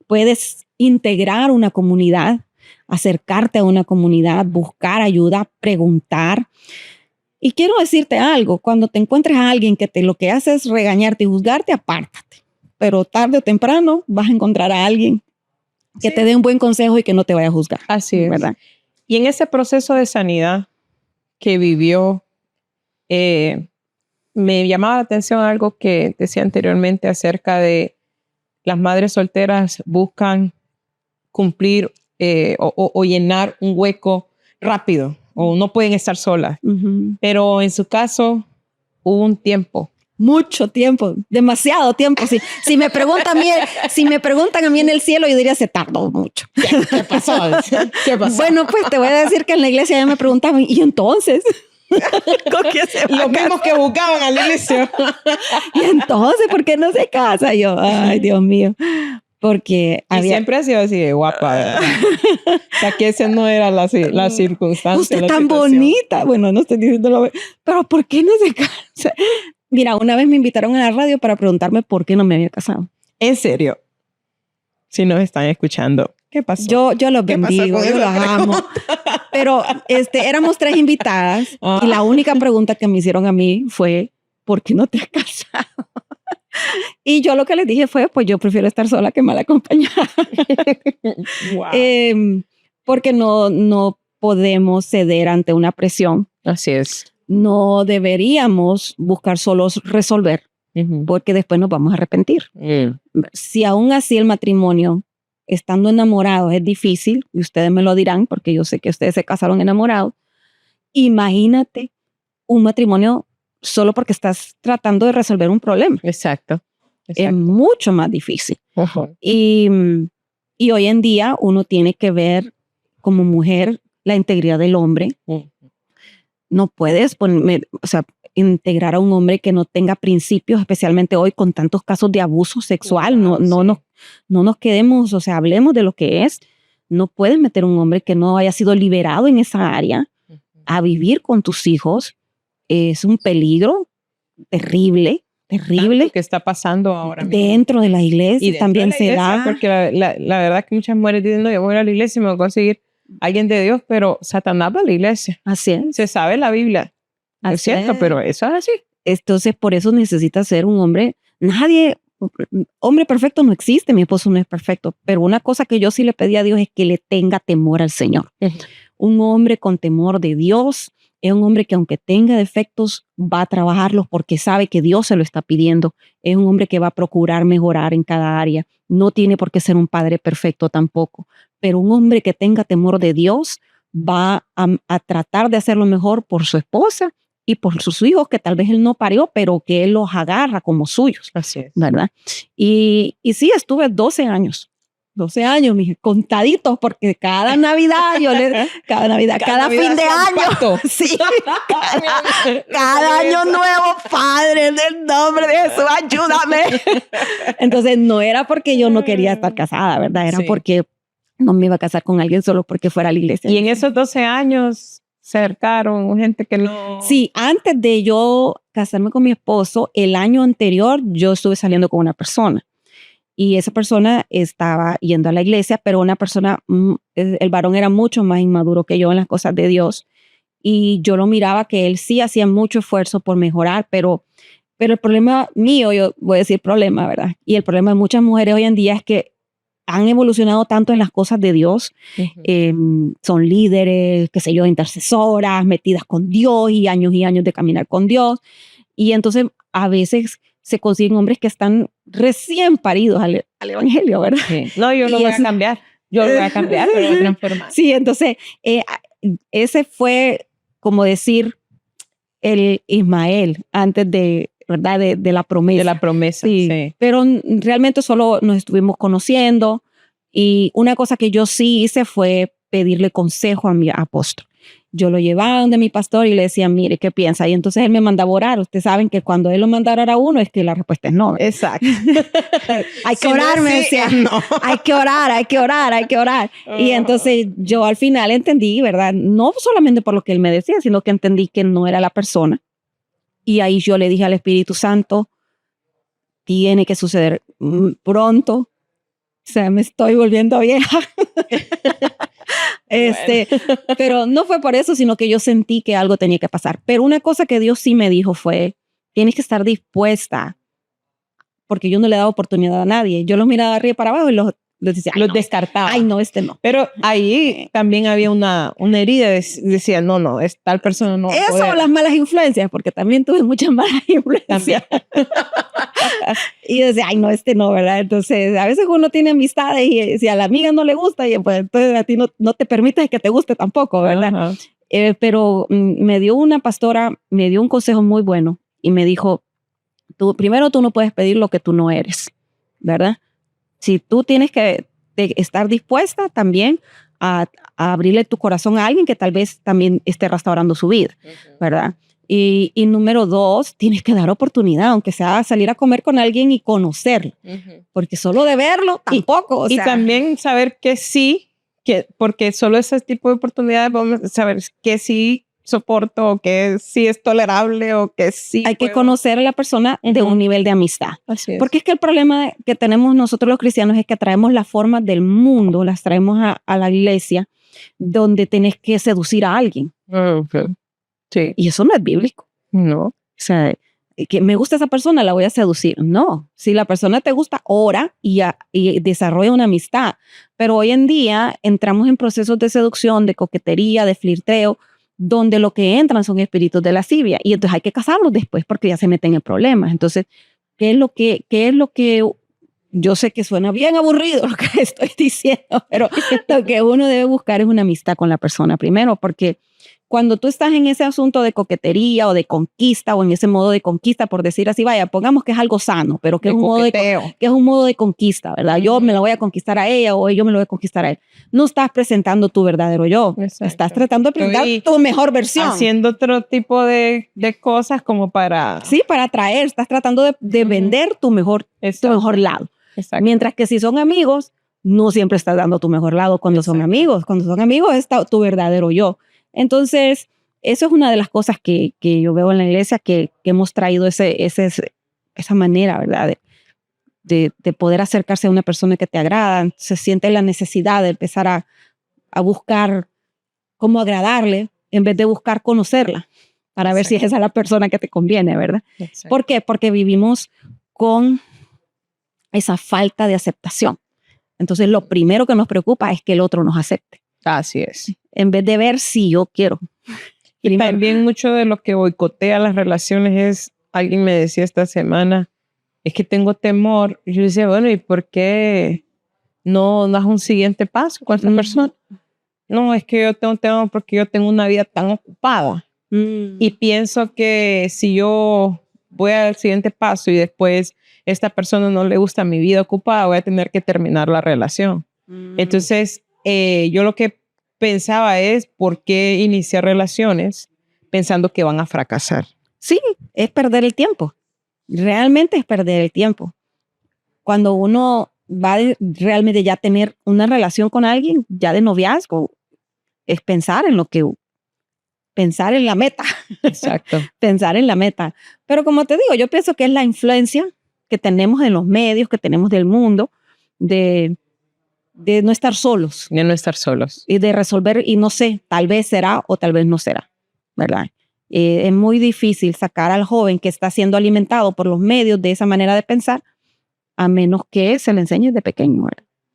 puedes integrar una comunidad, acercarte a una comunidad, buscar ayuda, preguntar. Y quiero decirte algo. Cuando te encuentres a alguien que lo que hace es regañarte y juzgarte, apártate. Pero tarde o temprano vas a encontrar a alguien que te dé un buen consejo y que no te vaya a juzgar. Así es. ¿Verdad? Y en ese proceso de sanidad que vivió, me llamaba la atención algo que decía anteriormente acerca de las madres solteras buscan cumplir o llenar un hueco rápido o no pueden estar solas. Pero en su caso hubo un tiempo. Mucho tiempo, demasiado tiempo. Si me preguntan a mí en el cielo, yo diría se tardó mucho. ¿Qué pasó? ¿Qué pasó? Bueno, pues te voy a decir que en la iglesia ya me preguntaban, ¿y entonces? Los mismos que buscaban a la iglesia. ¿Y entonces por qué no se casa? Yo, ay, Dios mío. Porque siempre ha sido así de guapa. O sea, que esa no era la circunstancia. Usted tan bonita. Bueno, no estoy diciéndolo, pero ¿por qué no se casa? Mira, una vez me invitaron a la radio para preguntarme por qué no me había casado. ¿En serio? Si nos están escuchando, ¿qué pasó? Yo los bendigo, yo los amo. Pero éramos 3 invitadas y la única pregunta que me hicieron a mí fue, ¿por qué no te has casado? Y yo lo que les dije fue, pues yo prefiero estar sola que mal acompañada. Wow. Porque no podemos ceder ante una presión. Así es. No deberíamos buscar solos resolver, porque después nos vamos a arrepentir. Si aún así el matrimonio, estando enamorados, es difícil, y ustedes me lo dirán, porque yo sé que ustedes se casaron enamorados, imagínate un matrimonio solo porque estás tratando de resolver un problema. Exacto. Es mucho más difícil. Y hoy en día uno tiene que ver como mujer la integridad del hombre. No puedes integrar a un hombre que no tenga principios, especialmente hoy con tantos casos de abuso sexual. No nos quedemos, hablemos de lo que es. No puedes meter un hombre que no haya sido liberado en esa área a vivir con tus hijos. Es un peligro terrible. Tanto que está pasando ahora mismo. Dentro de la iglesia y también se da. Porque la verdad que muchas mujeres dicen, no, yo voy a la iglesia y me voy a conseguir alguien de Dios, pero Satanás va a la iglesia. Así es. Se sabe la Biblia. Es cierto, pero eso es así. Entonces, por eso necesita ser un hombre. Hombre perfecto no existe, mi esposo no es perfecto, pero una cosa que yo sí le pedí a Dios es que le tenga temor al Señor. Un hombre con temor de Dios es un hombre que aunque tenga defectos va a trabajarlos porque sabe que Dios se lo está pidiendo. Es un hombre que va a procurar mejorar en cada área. No tiene por qué ser un padre perfecto tampoco, pero un hombre que tenga temor de Dios va a tratar de hacerlo mejor por su esposa y por sus hijos que tal vez él no parió, pero que él los agarra como suyos. Así es. ¿Verdad? Y sí, estuve 12 años, mis contaditos, porque cada Navidad, cada fin de año, sí, cada año nuevo, Padre, en el nombre de Jesús, ayúdame. Entonces, no era porque yo no quería estar casada, ¿verdad? Era porque no me iba a casar con alguien solo porque fuera a la iglesia. Y en esos 12 años se acercaron gente que no... Sí, antes de yo casarme con mi esposo, el año anterior yo estuve saliendo con una persona. Y esa persona estaba yendo a la iglesia, pero una persona, el varón era mucho más inmaduro que yo en las cosas de Dios. Y yo lo miraba que él sí hacía mucho esfuerzo por mejorar, pero el problema mío, yo voy a decir problema, ¿verdad? Y el problema de muchas mujeres hoy en día es que han evolucionado tanto en las cosas de Dios. Son líderes, qué sé yo, intercesoras, metidas con Dios y años de caminar con Dios. Y entonces a veces se consiguen hombres que están recién paridos al evangelio, ¿verdad? Sí. No, yo lo voy a cambiar. Yo lo voy a cambiar, pero voy a transformar. Sí, entonces ese fue como decir el Ismael antes de, ¿verdad? De la promesa. De la promesa, sí. Pero realmente solo nos estuvimos conociendo y una cosa que yo sí hice fue pedirle consejo a mi apóstol. Yo lo llevaba donde mi pastor y le decía, mire, ¿qué piensa? Y entonces él me mandaba a orar. Ustedes saben que cuando él lo manda a orar a uno es que la respuesta es no. Exacto. Hay que orar, me decía. No. Hay que orar. Y entonces yo al final entendí, ¿verdad? No solamente por lo que él me decía, sino que entendí que no era la persona. Y ahí yo le dije al Espíritu Santo, tiene que suceder pronto. O sea, me estoy volviendo vieja. Pero no fue por eso, sino que yo sentí que algo tenía que pasar. Pero una cosa que Dios sí me dijo fue, tienes que estar dispuesta, porque yo no le he dado oportunidad a nadie. Yo los miraba de arriba para abajo y los decía, los descartaba. Ay, no, no. Pero ahí también había una herida, decía, no, es tal persona no. Eso o las malas influencias, porque también tuve muchas malas influencias. Y decía, ay, no, no, ¿verdad? Entonces, a veces uno tiene amistades y si a la amiga no le gusta, y pues entonces a ti no te permites que te guste tampoco, ¿verdad? Pero me dio una pastora, me dio un consejo muy bueno y me dijo, primero tú no puedes pedir lo que tú no eres, ¿verdad? Si tú tienes que estar dispuesta también a abrirle tu corazón a alguien que tal vez también esté restaurando su vida, ¿verdad? Y número 2, tienes que dar oportunidad, aunque sea salir a comer con alguien y conocerlo, porque solo de verlo tampoco. Y también saber que sí, porque solo ese tipo de oportunidades vamos a saber que sí soporto, o que sí es tolerable, o que sí hay que conocer a la persona de un nivel de amistad. Así es. Porque es que el problema que tenemos nosotros los cristianos es que traemos las formas del mundo, las traemos a la iglesia, donde tenés que seducir a alguien. Okay. Sí. Y eso no es bíblico. No. O sea, que me gusta esa persona, la voy a seducir. No. Si la persona te gusta, ora y desarrolla una amistad. Pero hoy en día entramos en procesos de seducción, de coquetería, de flirteo, donde lo que entran son espíritus de lascivia. Y entonces hay que casarlos después porque ya se meten en problemas. Entonces, ¿qué es lo que yo sé que suena bien aburrido lo que estoy diciendo, pero lo que uno debe buscar es una amistad con la persona primero, porque cuando tú estás en ese asunto de coquetería o de conquista o en ese modo de conquista, por decir así, vaya, pongamos que es algo sano, pero que es un modo de conquista, ¿verdad? Yo me la voy a conquistar a ella o yo me lo voy a conquistar a él. No estás presentando tu verdadero yo. Exacto. Estás tratando de presentar tu mejor versión. Haciendo otro tipo de cosas como para... Sí, para atraer. Estás tratando de vender tu mejor lado. Exacto. Mientras que si son amigos, no siempre estás dando tu mejor lado cuando son amigos. Cuando son amigos está tu verdadero yo. Entonces, eso es una de las cosas que yo veo en la iglesia, que hemos traído esa manera, ¿verdad? De poder acercarse a una persona que te agrada. Se siente la necesidad de empezar a buscar cómo agradarle en vez de buscar conocerla para ver si es esa la persona que te conviene, ¿verdad? Exacto. ¿Por qué? Porque vivimos con esa falta de aceptación. Entonces, lo primero que nos preocupa es que el otro nos acepte. Así es. En vez de ver si yo quiero. Y también mucho de lo que boicotea las relaciones es, alguien me decía esta semana, es que tengo temor. Y yo decía, bueno, ¿y por qué no das un siguiente paso con esta persona? No, es que yo tengo temor porque yo tengo una vida tan ocupada. Y pienso que si yo voy al siguiente paso y después esta persona no le gusta mi vida ocupada, voy a tener que terminar la relación. Entonces, yo lo que pensaba es por qué iniciar relaciones pensando que van a fracasar. Sí, es perder el tiempo. Realmente es perder el tiempo. Cuando uno va realmente ya a tener una relación con alguien, ya de noviazgo, es pensar en la meta. Exacto. Pensar en la meta. Pero como te digo, yo pienso que es la influencia que tenemos en los medios, que tenemos del mundo, de no estar solos. De no estar solos. Y de resolver, y no sé, tal vez será o tal vez no será, ¿verdad? Es muy difícil sacar al joven que está siendo alimentado por los medios de esa manera de pensar, a menos que se le enseñe de pequeño.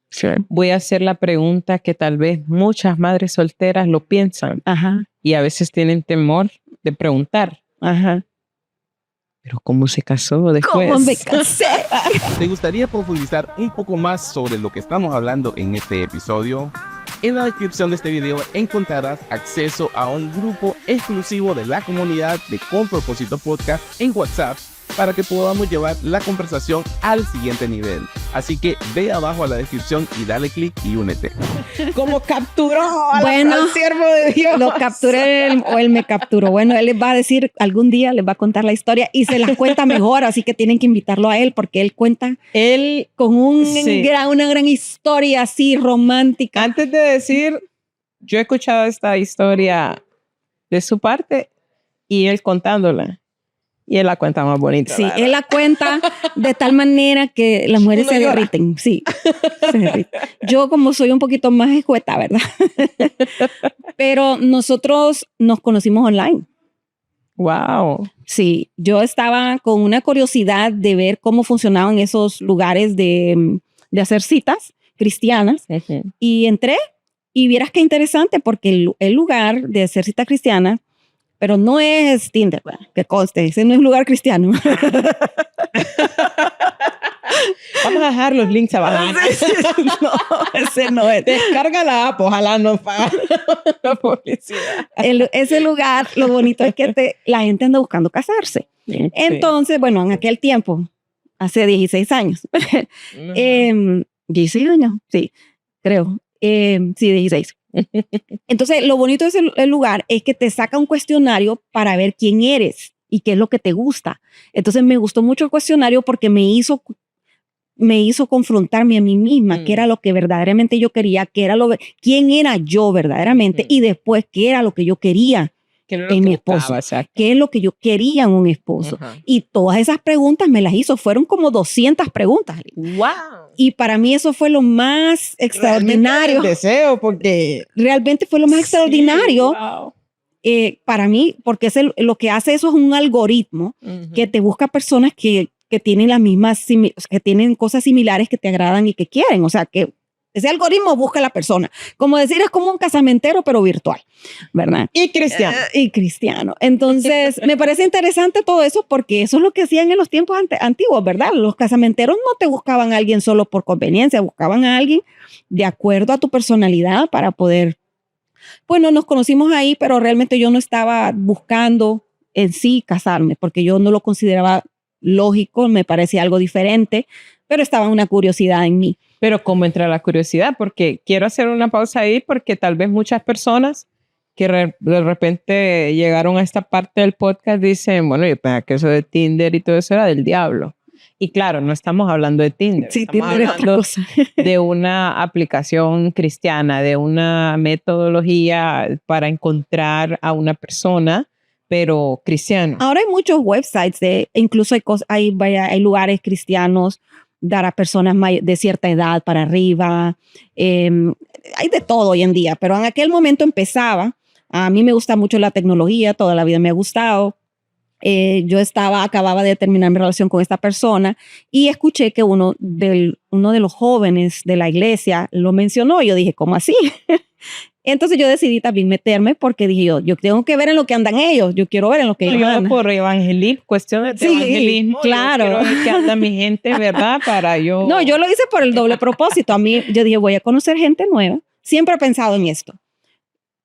Sí. Voy a hacer la pregunta que tal vez muchas madres solteras lo piensan. Ajá. Y a veces tienen temor de preguntar. Ajá. ¿Pero cómo se casó después? ¿Cómo me casé? ¿Te gustaría profundizar un poco más sobre lo que estamos hablando en este episodio? En la descripción de este video encontrarás acceso a un grupo exclusivo de la comunidad de Con Propósito Podcast en WhatsApp para que podamos llevar la conversación al siguiente nivel. Así que ve abajo a la descripción y dale clic y únete. ¿Cómo capturó bueno, al siervo de Dios? Lo capturé o él me capturó. Bueno, él les va a decir, algún día les va a contar la historia y se la cuenta mejor, así que tienen que invitarlo a él porque él cuenta con una gran historia así romántica. Antes de decir, yo he escuchado esta historia de su parte y él contándola. Y él la cuenta más bonita. Sí, él la cuenta de tal manera que las mujeres se derriten. Sí, se derriten. Yo como soy un poquito más escueta, ¿verdad? Pero nosotros nos conocimos online. Wow. Sí, yo estaba con una curiosidad de ver cómo funcionaban esos lugares de hacer citas cristianas. Y entré y vieras qué interesante porque el lugar de hacer cita cristiana, pero no es Tinder, que conste, ese no es lugar cristiano. Vamos a dejar los links abajo. No, ese no es. Descarga la app, ojalá no pague la publicidad. Ese lugar, lo bonito es que la gente anda buscando casarse. Sí. Entonces, bueno, en aquel tiempo, hace 16 años. 16 años, sí, creo. Sí, 16. Entonces, lo bonito de ese lugar es que te saca un cuestionario para ver quién eres y qué es lo que te gusta. Entonces, me gustó mucho el cuestionario porque me hizo confrontarme a mí misma, qué era lo que verdaderamente yo quería, quién era yo verdaderamente y después qué era lo que yo quería en mi esposo, qué es lo que yo quería en un esposo. Y todas esas preguntas me las hizo, fueron como 200 preguntas. ¡Wow! Y para mí eso fue lo más extraordinario. Realmente deseo porque... Realmente fue lo más extraordinario. Wow. Para mí, porque lo que hace eso es un algoritmo que te busca personas que tienen las mismas, que tienen cosas similares que te agradan y que quieren. O sea, que ese algoritmo busca a la persona. Como decir, es como un casamentero, pero virtual, ¿verdad? Y cristiano. Y cristiano. Entonces, me parece interesante todo eso porque eso es lo que hacían en los tiempos antiguos, ¿verdad? Los casamenteros no te buscaban a alguien solo por conveniencia, buscaban a alguien de acuerdo a tu personalidad para poder... Bueno, nos conocimos ahí, pero realmente yo no estaba buscando en sí casarme porque yo no lo consideraba lógico, me parecía algo diferente, pero estaba una curiosidad en mí. Pero ¿cómo entra la curiosidad? Porque quiero hacer una pausa ahí porque tal vez muchas personas que de repente llegaron a esta parte del podcast dicen, bueno, yo pensaba que eso de Tinder y todo eso era del diablo. Y claro, no estamos hablando de Tinder. Sí, estamos Tinder es otra cosa. De una aplicación cristiana, de una metodología para encontrar a una persona, pero cristiano. Ahora hay muchos websites, incluso hay lugares cristianos dar a personas de cierta edad para arriba. Hay de todo hoy en día, pero en aquel momento empezaba. A mí me gusta mucho la tecnología, toda la vida me ha gustado. Yo acababa de terminar mi relación con esta persona y escuché que uno de los jóvenes de la iglesia lo mencionó. Y yo dije, ¿cómo así? Entonces yo decidí también meterme porque dije yo tengo que ver en lo que andan ellos. Yo quiero ver en lo que ellos andan. Por evangelismo, cuestiones de evangelismo. Claro. Yo quiero ver qué anda mi gente, ¿verdad? Para yo... No, yo lo hice por el doble propósito. A mí, yo dije, voy a conocer gente nueva. Siempre he pensado en esto,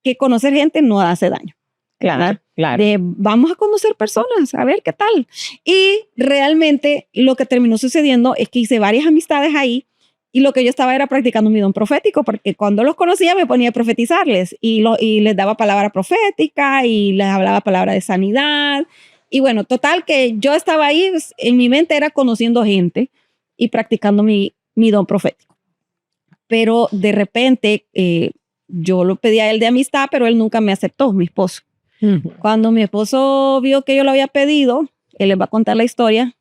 que conocer gente no hace daño. Claro, claro. De vamos a conocer personas, a ver qué tal. Y realmente lo que terminó sucediendo es que hice varias amistades ahí y lo que yo estaba era practicando mi don profético, porque cuando los conocía me ponía a profetizarles y les daba palabra profética y les hablaba palabra de sanidad. Y bueno, total que yo estaba ahí, en mi mente era conociendo gente y practicando mi don profético. Pero de repente yo lo pedí a él de amistad, pero él nunca me aceptó, mi esposo. Cuando mi esposo vio que yo lo había pedido, él les va a contar la historia,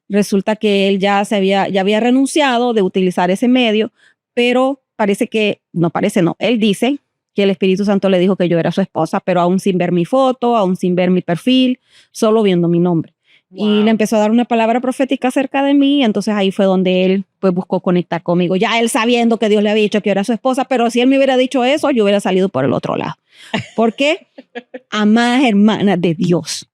resulta que él ya había renunciado de utilizar ese medio, pero él dice que el Espíritu Santo le dijo que yo era su esposa, pero aún sin ver mi foto, aún sin ver mi perfil, solo viendo mi nombre. Wow. Y le empezó a dar una palabra profética acerca de mí, entonces ahí fue donde él pues buscó conectar conmigo, ya él sabiendo que Dios le había dicho que yo era su esposa, pero si él me hubiera dicho eso, yo hubiera salido por el otro lado. ¿Por qué? Amadas hermanas de Dios,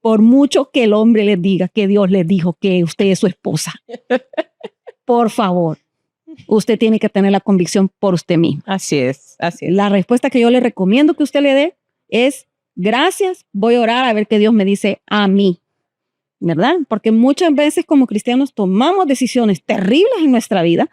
por mucho que el hombre les diga que Dios les dijo que usted es su esposa, por favor, usted tiene que tener la convicción por usted mismo. Así es, así es. La respuesta que yo le recomiendo que usted le dé es: gracias, voy a orar a ver qué Dios me dice a mí, ¿verdad? Porque muchas veces como cristianos tomamos decisiones terribles en nuestra vida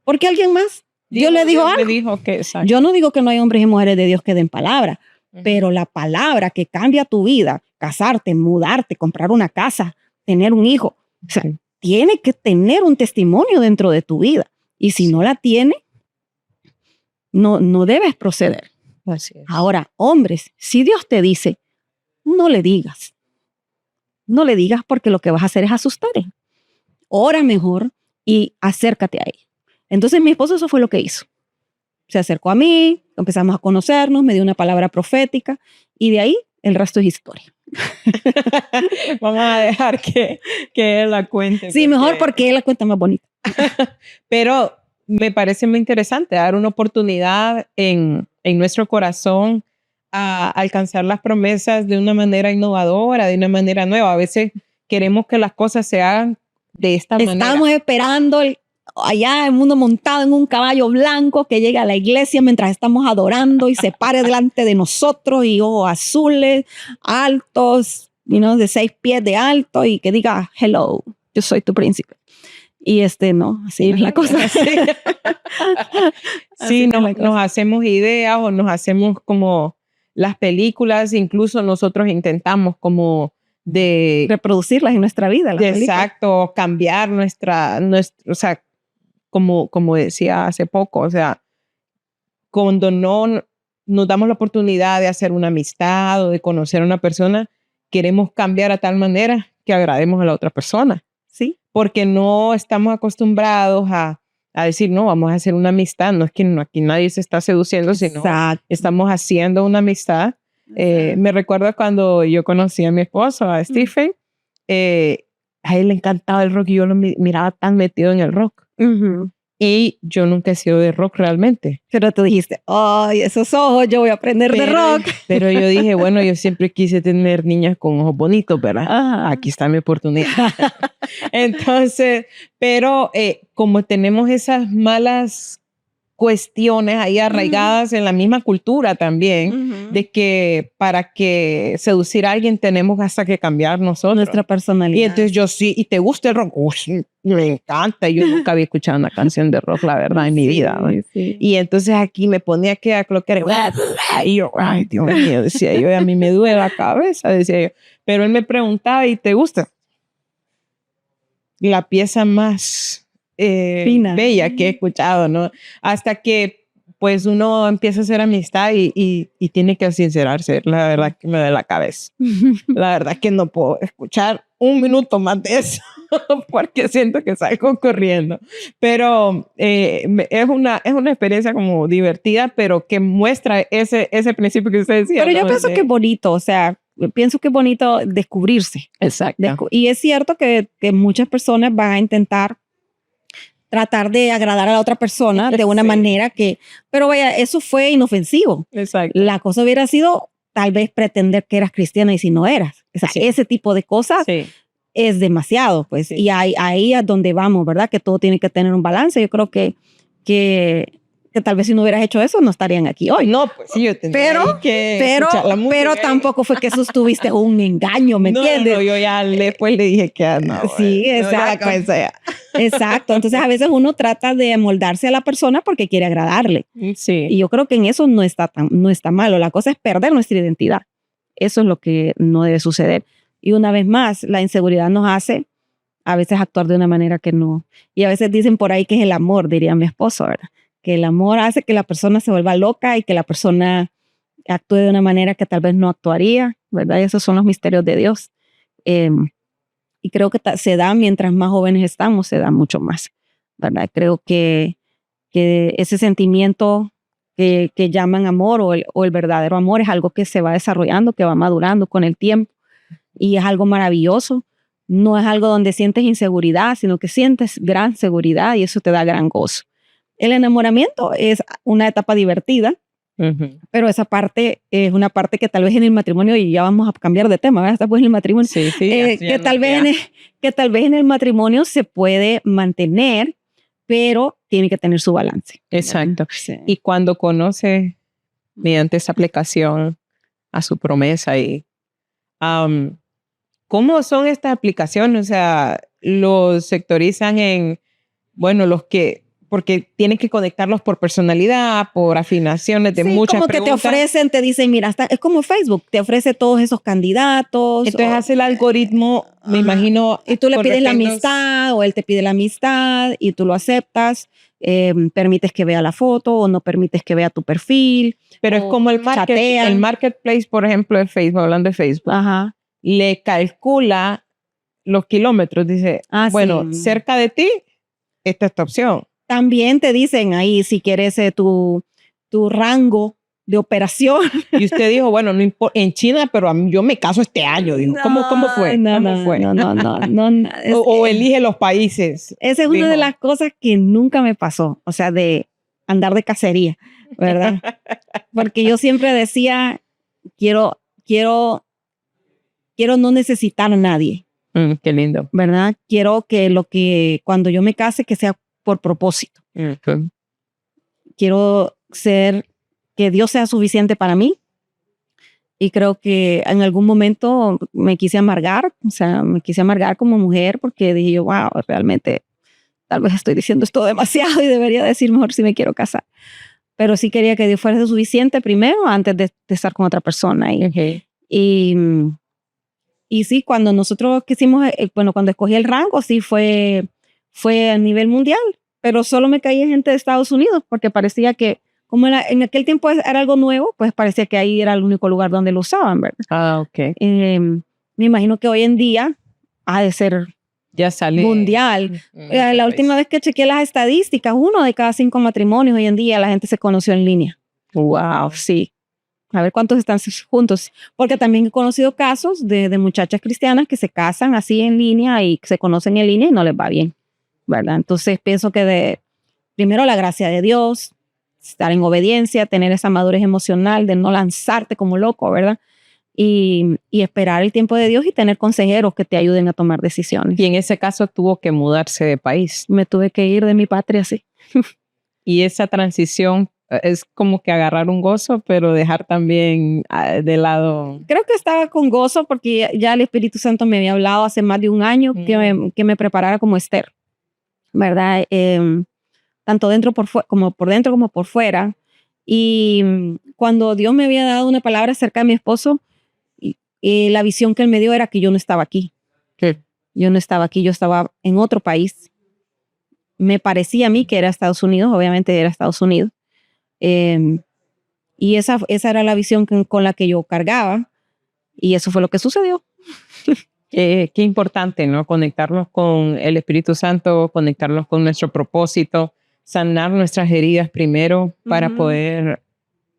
porque alguien más, Dios le dijo algo. Yo no digo que no hay hombres y mujeres de Dios que den palabra, pero la palabra que cambia tu vida, casarte, mudarte, comprar una casa, tener un hijo, o sea, tiene que tener un testimonio dentro de tu vida. Y si no la tiene, no debes proceder. Así es. Ahora, hombres, si Dios te dice, no le digas. No le digas porque lo que vas a hacer es asustar. Ora mejor y acércate a él. Entonces mi esposo eso fue lo que hizo. Se acercó a mí, empezamos a conocernos, me dio una palabra profética y de ahí el resto es historia. Vamos a dejar que él la cuente. Sí, mejor porque él la cuenta más bonita. Pero me parece muy interesante dar una oportunidad en nuestro corazón a alcanzar las promesas de una manera innovadora, de una manera nueva. A veces queremos que las cosas se hagan de esta manera. Estamos esperando allá el mundo montado en un caballo blanco que llegue a la iglesia mientras estamos adorando y se pare delante de nosotros y ojos azules, altos, de 6 pies de alto y que diga, hello, yo soy tu príncipe. Y no, así es la cosa. Sí, nos hacemos ideas o nos hacemos como las películas, incluso nosotros intentamos como de reproducirlas en nuestra vida. Exacto, cambiar nuestra, o sea, como decía hace poco, o sea, cuando no nos damos la oportunidad de hacer una amistad o de conocer a una persona, queremos cambiar a tal manera que agrademos a la otra persona. Sí. Porque no estamos acostumbrados a decir, no, vamos a hacer una amistad. No es que aquí nadie se está seduciendo, sino exacto, estamos haciendo una amistad. Me recuerdo cuando yo conocí a mi esposo, a Stephen, a él le encantaba el rock y yo lo miraba tan metido en el rock. Y yo nunca he sido de rock realmente. Pero tú dijiste, ay, esos ojos, yo voy a aprender de rock. Pero yo dije, bueno, yo siempre quise tener niñas con ojos bonitos, ¿verdad? Ajá. Aquí está mi oportunidad. Entonces, pero como tenemos esas malas cuestiones ahí arraigadas en la misma cultura también, de que para que seducir a alguien tenemos hasta que cambiar nosotros. Nuestra personalidad. Y entonces yo sí, ¿y te gusta el rock? Me encanta. Yo nunca había escuchado una canción de rock, la verdad, en mi vida. ¿No? Sí. Y entonces aquí me ponía que a cloquear y yo, ay, Dios mío, decía yo, a mí me duele la cabeza, decía yo. Pero él me preguntaba, ¿y te gusta? La pieza más bella que he escuchado, ¿no? Hasta que pues uno empieza a hacer amistad y tiene que sincerarse, la verdad que me duele la cabeza. La verdad que no puedo escuchar un minuto más de eso porque siento que salgo corriendo. Pero es una experiencia como divertida, pero que muestra ese principio que usted decía. Pero yo pienso que es bonito, o sea, pienso que es bonito descubrirse. Exacto. Y es cierto que muchas personas van a intentar tratar de agradar a la otra persona de una manera que, pero vaya, eso fue inofensivo. Exacto. La cosa hubiera sido tal vez pretender que eras cristiana y si no eras. O sea, ese tipo de cosas es demasiado, pues. Sí. Y ahí es donde vamos, ¿verdad? Que todo tiene que tener un balance. Yo creo que que tal vez si no hubieras hecho eso no estarían aquí hoy. No, pues sí, yo tendría que escuchar la música. Pero tampoco fue que sostuviste un engaño, ¿me entiendes? No, yo ya después le dije que no. Sí, exacto. Exacto. Entonces a veces uno trata de moldarse a la persona porque quiere agradarle. Sí. Y yo creo que en eso no está malo. La cosa es perder nuestra identidad. Eso es lo que no debe suceder. Y una vez más, la inseguridad nos hace a veces actuar de una manera que no. Y a veces dicen por ahí que es el amor, diría mi esposo, ¿verdad? Que el amor hace que la persona se vuelva loca y que la persona actúe de una manera que tal vez no actuaría, ¿verdad? Y esos son los misterios de Dios. Y creo que se da mientras más jóvenes estamos, se da mucho más, ¿verdad? Creo que ese sentimiento que llaman amor o el verdadero amor es algo que se va desarrollando, que va madurando con el tiempo y es algo maravilloso. No es algo donde sientes inseguridad, sino que sientes gran seguridad y eso te da gran gozo. El enamoramiento es una etapa divertida, pero esa parte es una parte que tal vez en el matrimonio, y ya vamos a cambiar de tema, ¿verdad? Después en el matrimonio, sí, que tal vez en el matrimonio se puede mantener, pero tiene que tener su balance. Exacto. Sí. Y cuando conoce mediante esa aplicación a su promesa y ¿cómo son estas aplicaciones? O sea, los sectorizan en, bueno, porque tienen que conectarlos por personalidad, por afinaciones de muchas preguntas. Como que te ofrecen, te dicen, mira, es como Facebook, te ofrece todos esos candidatos. Entonces hace el algoritmo, me imagino. Y tú le pides la amistad o él te pide la amistad y tú lo aceptas, permites que vea la foto o no permites que vea tu perfil. Pero es como el marketplace, por ejemplo, de Facebook, hablando de Facebook. Ajá. Le calcula los kilómetros, dice, bueno, cerca de ti, esta es tu opción. También te dicen ahí si quieres tu rango de operación. Y usted dijo, bueno, no importa, en China, pero yo me caso este año. Dijo, ¿cómo fue? ¿Cómo fue? No. O elige los países. Esa es una de las cosas que nunca me pasó, o sea, de andar de cacería, ¿verdad? Porque yo siempre decía, quiero no necesitar a nadie. Qué lindo. ¿Verdad? Quiero que cuando yo me case, que sea por propósito. Quiero que Dios sea suficiente para mí. Y creo que en algún momento me quise amargar, como mujer porque dije yo, wow, realmente tal vez estoy diciendo esto demasiado y debería decir mejor si me quiero casar. Pero sí quería que Dios fuera suficiente primero antes de estar con otra persona. Y sí, cuando nosotros cuando escogí el rango, sí fue a nivel mundial, pero solo me caía gente de Estados Unidos porque parecía que, como en aquel tiempo era algo nuevo, pues parecía que ahí era el único lugar donde lo usaban, ¿verdad? Ah, ok. Me imagino que hoy en día ha de ser ya sale mundial. La última vez que chequeé las estadísticas, 1 de cada 5 matrimonios hoy en día la gente se conoció en línea. Wow, sí. A ver cuántos están juntos. Porque también he conocido casos de muchachas cristianas que se casan así en línea y se conocen en línea y no les va bien, ¿verdad? Entonces pienso que primero la gracia de Dios, estar en obediencia, tener esa madurez emocional de no lanzarte como loco, ¿verdad? Y esperar el tiempo de Dios y tener consejeros que te ayuden a tomar decisiones. Y en ese caso tuvo que mudarse de país. Me tuve que ir de mi patria, sí. Y esa transición es como que agarrar un gozo, pero dejar también de lado. Creo que estaba con gozo porque ya el Espíritu Santo me había hablado hace más de un año que me preparara como Esther, ¿verdad? Tanto como por dentro como por fuera. Y cuando Dios me había dado una palabra acerca de mi esposo, la visión que él me dio era que yo no estaba aquí. ¿Qué? Yo no estaba aquí, yo estaba en otro país. Me parecía a mí que era Estados Unidos, obviamente era Estados Unidos. Y esa era la visión con la que yo cargaba y eso fue lo que sucedió. Qué importante, ¿no? Conectarnos con el Espíritu Santo, conectarnos con nuestro propósito, sanar nuestras heridas primero para poder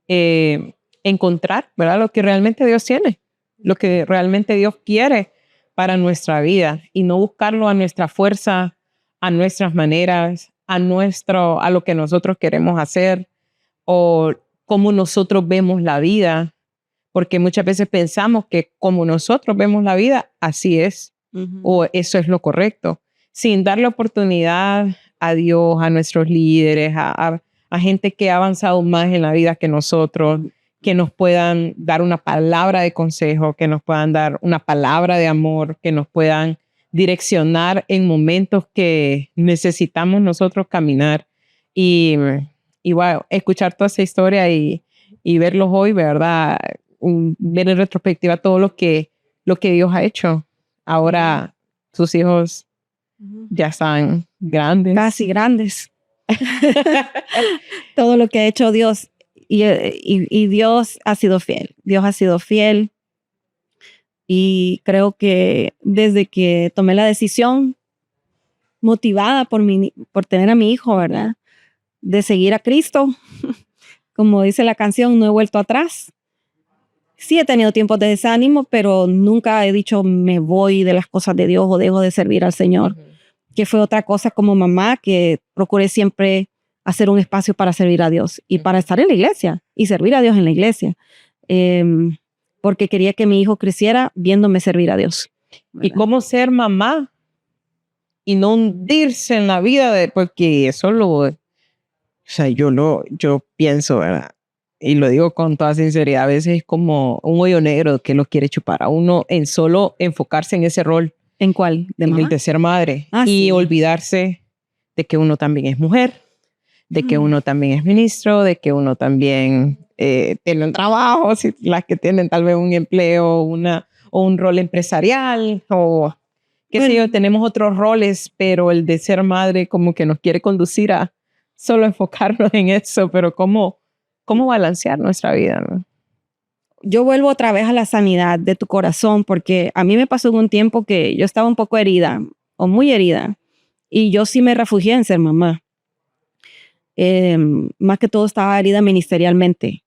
encontrar, ¿verdad? Lo que realmente Dios tiene, lo que realmente Dios quiere para nuestra vida y no buscarlo a nuestra fuerza, a nuestras maneras, a lo que nosotros queremos hacer o cómo nosotros vemos la vida, porque muchas veces pensamos que como nosotros vemos la vida, así es, o eso es lo correcto, sin darle oportunidad a Dios, a nuestros líderes, a a gente que ha avanzado más en la vida que nosotros, que nos puedan dar una palabra de consejo, que nos puedan dar una palabra de amor, que nos puedan direccionar en momentos que necesitamos nosotros caminar. Y wow, escuchar toda esa historia y verlos hoy, ¿verdad? Ver en retrospectiva todo lo que Dios ha hecho. Ahora sus hijos ya están grandes. Casi grandes. Todo lo que ha hecho Dios. Y Dios ha sido fiel. Dios ha sido fiel. Y creo que desde que tomé la decisión, motivada por tener a mi hijo, ¿verdad? De seguir a Cristo, como dice la canción, no he vuelto atrás. Sí he tenido tiempos de desánimo, pero nunca he dicho me voy de las cosas de Dios o dejo de servir al Señor. Que fue otra cosa como mamá, que procuré siempre hacer un espacio para servir a Dios y para estar en la iglesia y servir a Dios en la iglesia. Porque quería que mi hijo creciera viéndome servir a Dios. ¿Verdad? ¿Y cómo ser mamá y no hundirse en la vida? Porque eso o sea, yo pienso, ¿verdad? Y lo digo con toda sinceridad, a veces es como un hoyo negro que lo quiere chupar a uno en solo enfocarse en ese rol. ¿En cuál? ¿De mamá? En el de ser madre. Y sí. olvidarse de que uno también es mujer, de que uno también es ministro, de que uno también tiene un trabajo, si las que tienen tal vez un empleo o un rol empresarial o qué sé yo, tenemos otros roles, pero el de ser madre como que nos quiere conducir a solo enfocarnos en eso, pero ¿cómo balancear nuestra vida, ¿no? Yo vuelvo otra vez a la sanidad de tu corazón, porque a mí me pasó en un tiempo que yo estaba un poco herida o muy herida y yo sí me refugié en ser mamá. Más que todo estaba herida ministerialmente.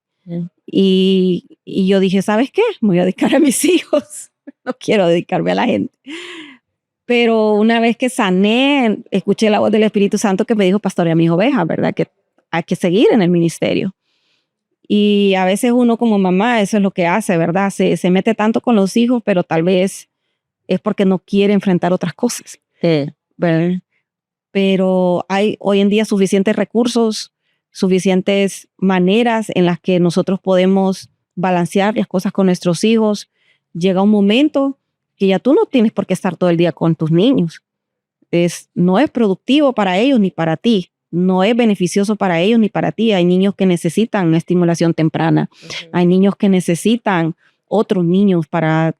Y yo dije, ¿sabes qué? Me voy a dedicar a mis hijos. No quiero dedicarme a la gente. Pero una vez que sané, escuché la voz del Espíritu Santo que me dijo, pastorea mis ovejas, ¿verdad? Que hay que seguir en el ministerio. Y a veces uno como mamá, eso es lo que hace, ¿verdad? Se mete tanto con los hijos, pero tal vez es porque no quiere enfrentar otras cosas. ¿Verdad? Pero hay hoy en día suficientes recursos, suficientes maneras en las que nosotros podemos balancear las cosas con nuestros hijos. Llega un momento que ya tú no tienes por qué estar todo el día con tus niños. No es productivo para ellos ni para ti. No es beneficioso para ellos ni para ti. Hay niños que necesitan una estimulación temprana. Hay niños que necesitan otros niños para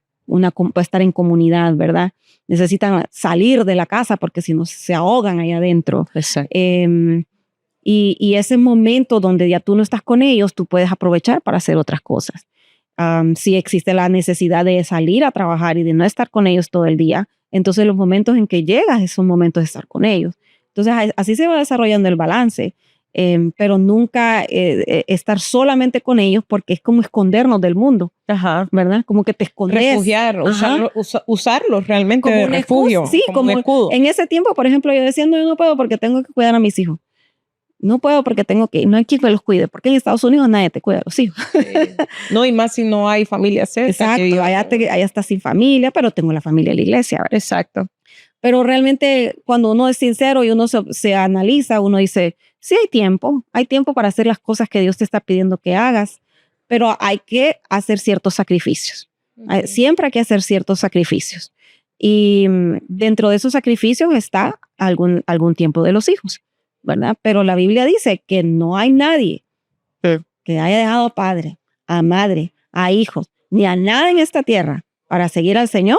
estar en comunidad, ¿verdad? Necesitan salir de la casa porque si no se ahogan ahí adentro. Y ese momento donde ya tú no estás con ellos, tú puedes aprovechar para hacer otras cosas. Si existe la necesidad de salir a trabajar y de no estar con ellos todo el día, entonces los momentos en que llegas son momentos de estar con ellos. Entonces así se va desarrollando el balance, pero nunca estar solamente con ellos porque es como escondernos del mundo. Ajá. ¿Verdad? Como que te escondes. Refugiar, usarlos realmente como de refugio. Sí, como un escudo. En ese tiempo, por ejemplo, yo decía, no, yo no puedo porque tengo que cuidar a mis hijos. No puedo porque no hay quien me los cuide, porque en Estados Unidos nadie te cuida a los hijos. No, y más si no hay familia cerca. Exacto, allá estás sin familia, pero tengo la familia de la iglesia, ¿verdad? Exacto. Pero realmente cuando uno es sincero y uno se analiza, uno dice, sí hay tiempo para hacer las cosas que Dios te está pidiendo que hagas, pero hay que hacer ciertos sacrificios. Siempre hay que hacer ciertos sacrificios. Y dentro de esos sacrificios está algún tiempo de los hijos, ¿verdad? Pero la Biblia dice que no hay nadie que haya dejado a padre, a madre, a hijos, ni a nada en esta tierra para seguir al Señor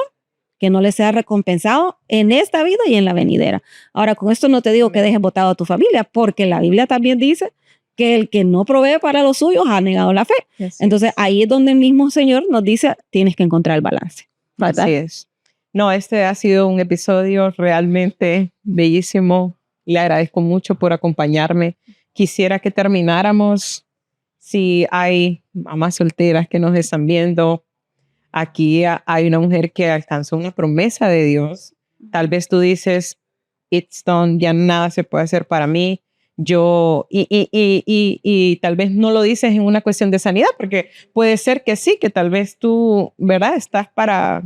que no le sea recompensado en esta vida y en la venidera. Ahora, con esto no te digo que dejes botado a tu familia, porque la Biblia también dice que el que no provee para los suyos ha negado la fe. Entonces, ahí es donde el mismo Señor nos dice, tienes que encontrar el balance, ¿verdad? Así es. No, este ha sido un episodio realmente bellísimo. Le agradezco mucho por acompañarme. Quisiera que termináramos. Si hay mamás solteras que nos están viendo, aquí hay una mujer que alcanzó una promesa de Dios. Tal vez tú dices, it's done, ya nada se puede hacer para mí. Y tal vez no lo dices en una cuestión de sanidad, porque puede ser que sí, que tal vez tú, ¿verdad?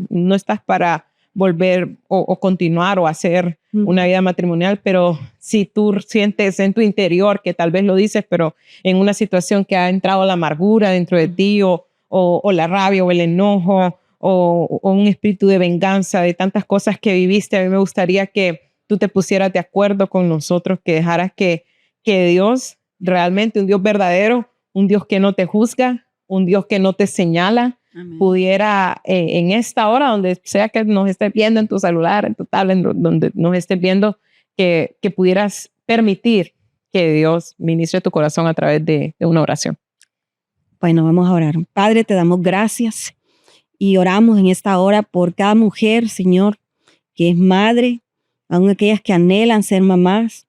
No estás para volver o continuar o hacer una vida matrimonial, pero si tú sientes en tu interior que tal vez lo dices, pero en una situación que ha entrado la amargura dentro de ti o la rabia o el enojo o un espíritu de venganza de tantas cosas que viviste, a mí me gustaría que tú te pusieras de acuerdo con nosotros, que dejaras que Dios, realmente un Dios verdadero, un Dios que no te juzga, un Dios que no te señala, Amén, pudiera en esta hora, donde sea que nos estés viendo en tu celular, en tu tablet, donde nos estés viendo, que pudieras permitir que Dios ministre tu corazón a través de una oración. Bueno, vamos a orar. Padre, te damos gracias y oramos en esta hora por cada mujer, Señor, que es madre, aun aquellas que anhelan ser mamás.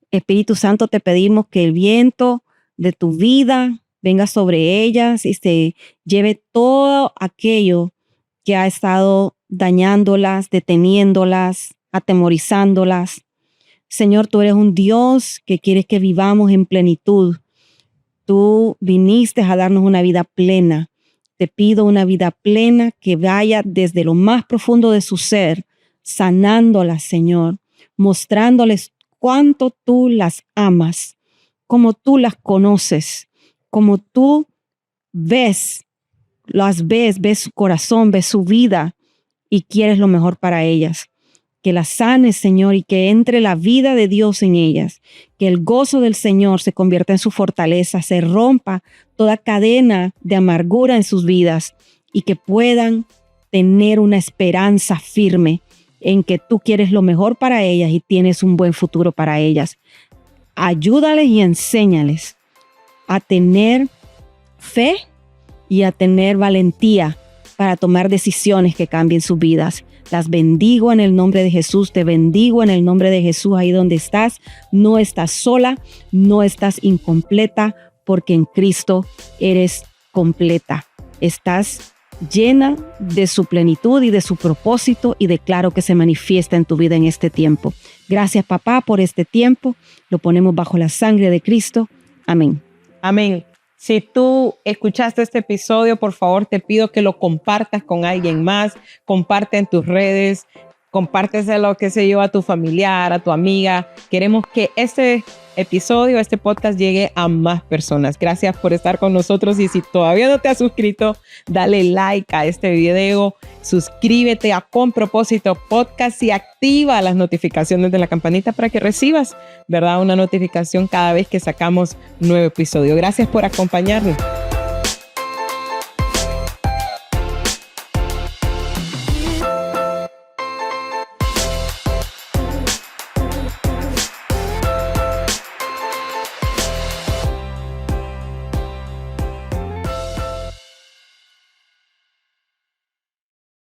Espíritu Santo, te pedimos que el viento de tu vida venga sobre ellas y se lleve todo aquello que ha estado dañándolas, deteniéndolas, atemorizándolas. Señor, tú eres un Dios que quieres que vivamos en plenitud. Tú viniste a darnos una vida plena. Te pido una vida plena que vaya desde lo más profundo de su ser, sanándolas, Señor, mostrándoles cuánto tú las amas, cómo tú las conoces, como tú ves su corazón, ves su vida y quieres lo mejor para ellas. Que las sanes, Señor, y que entre la vida de Dios en ellas. Que el gozo del Señor se convierta en su fortaleza, se rompa toda cadena de amargura en sus vidas y que puedan tener una esperanza firme en que tú quieres lo mejor para ellas y tienes un buen futuro para ellas. Ayúdales y enséñales a tener fe y a tener valentía para tomar decisiones que cambien sus vidas. Las bendigo en el nombre de Jesús, te bendigo en el nombre de Jesús ahí donde estás. No estás sola, no estás incompleta, porque en Cristo eres completa. Estás llena de su plenitud y de su propósito y declaro que se manifiesta en tu vida en este tiempo. Gracias, papá, por este tiempo. Lo ponemos bajo la sangre de Cristo. Amén. Amén. Si tú escuchaste este episodio, por favor, te pido que lo compartas con alguien más. Comparte en tus redes, compárteselo, qué sé yo, a tu familiar, a tu amiga. Queremos que este episodio, este podcast llegue a más personas. Gracias por estar con nosotros y si todavía no te has suscrito, dale like a este video, suscríbete a Con Propósito Podcast y activa las notificaciones de la campanita para que recibas, ¿verdad?, una notificación cada vez que sacamos nuevo episodio. Gracias por acompañarnos.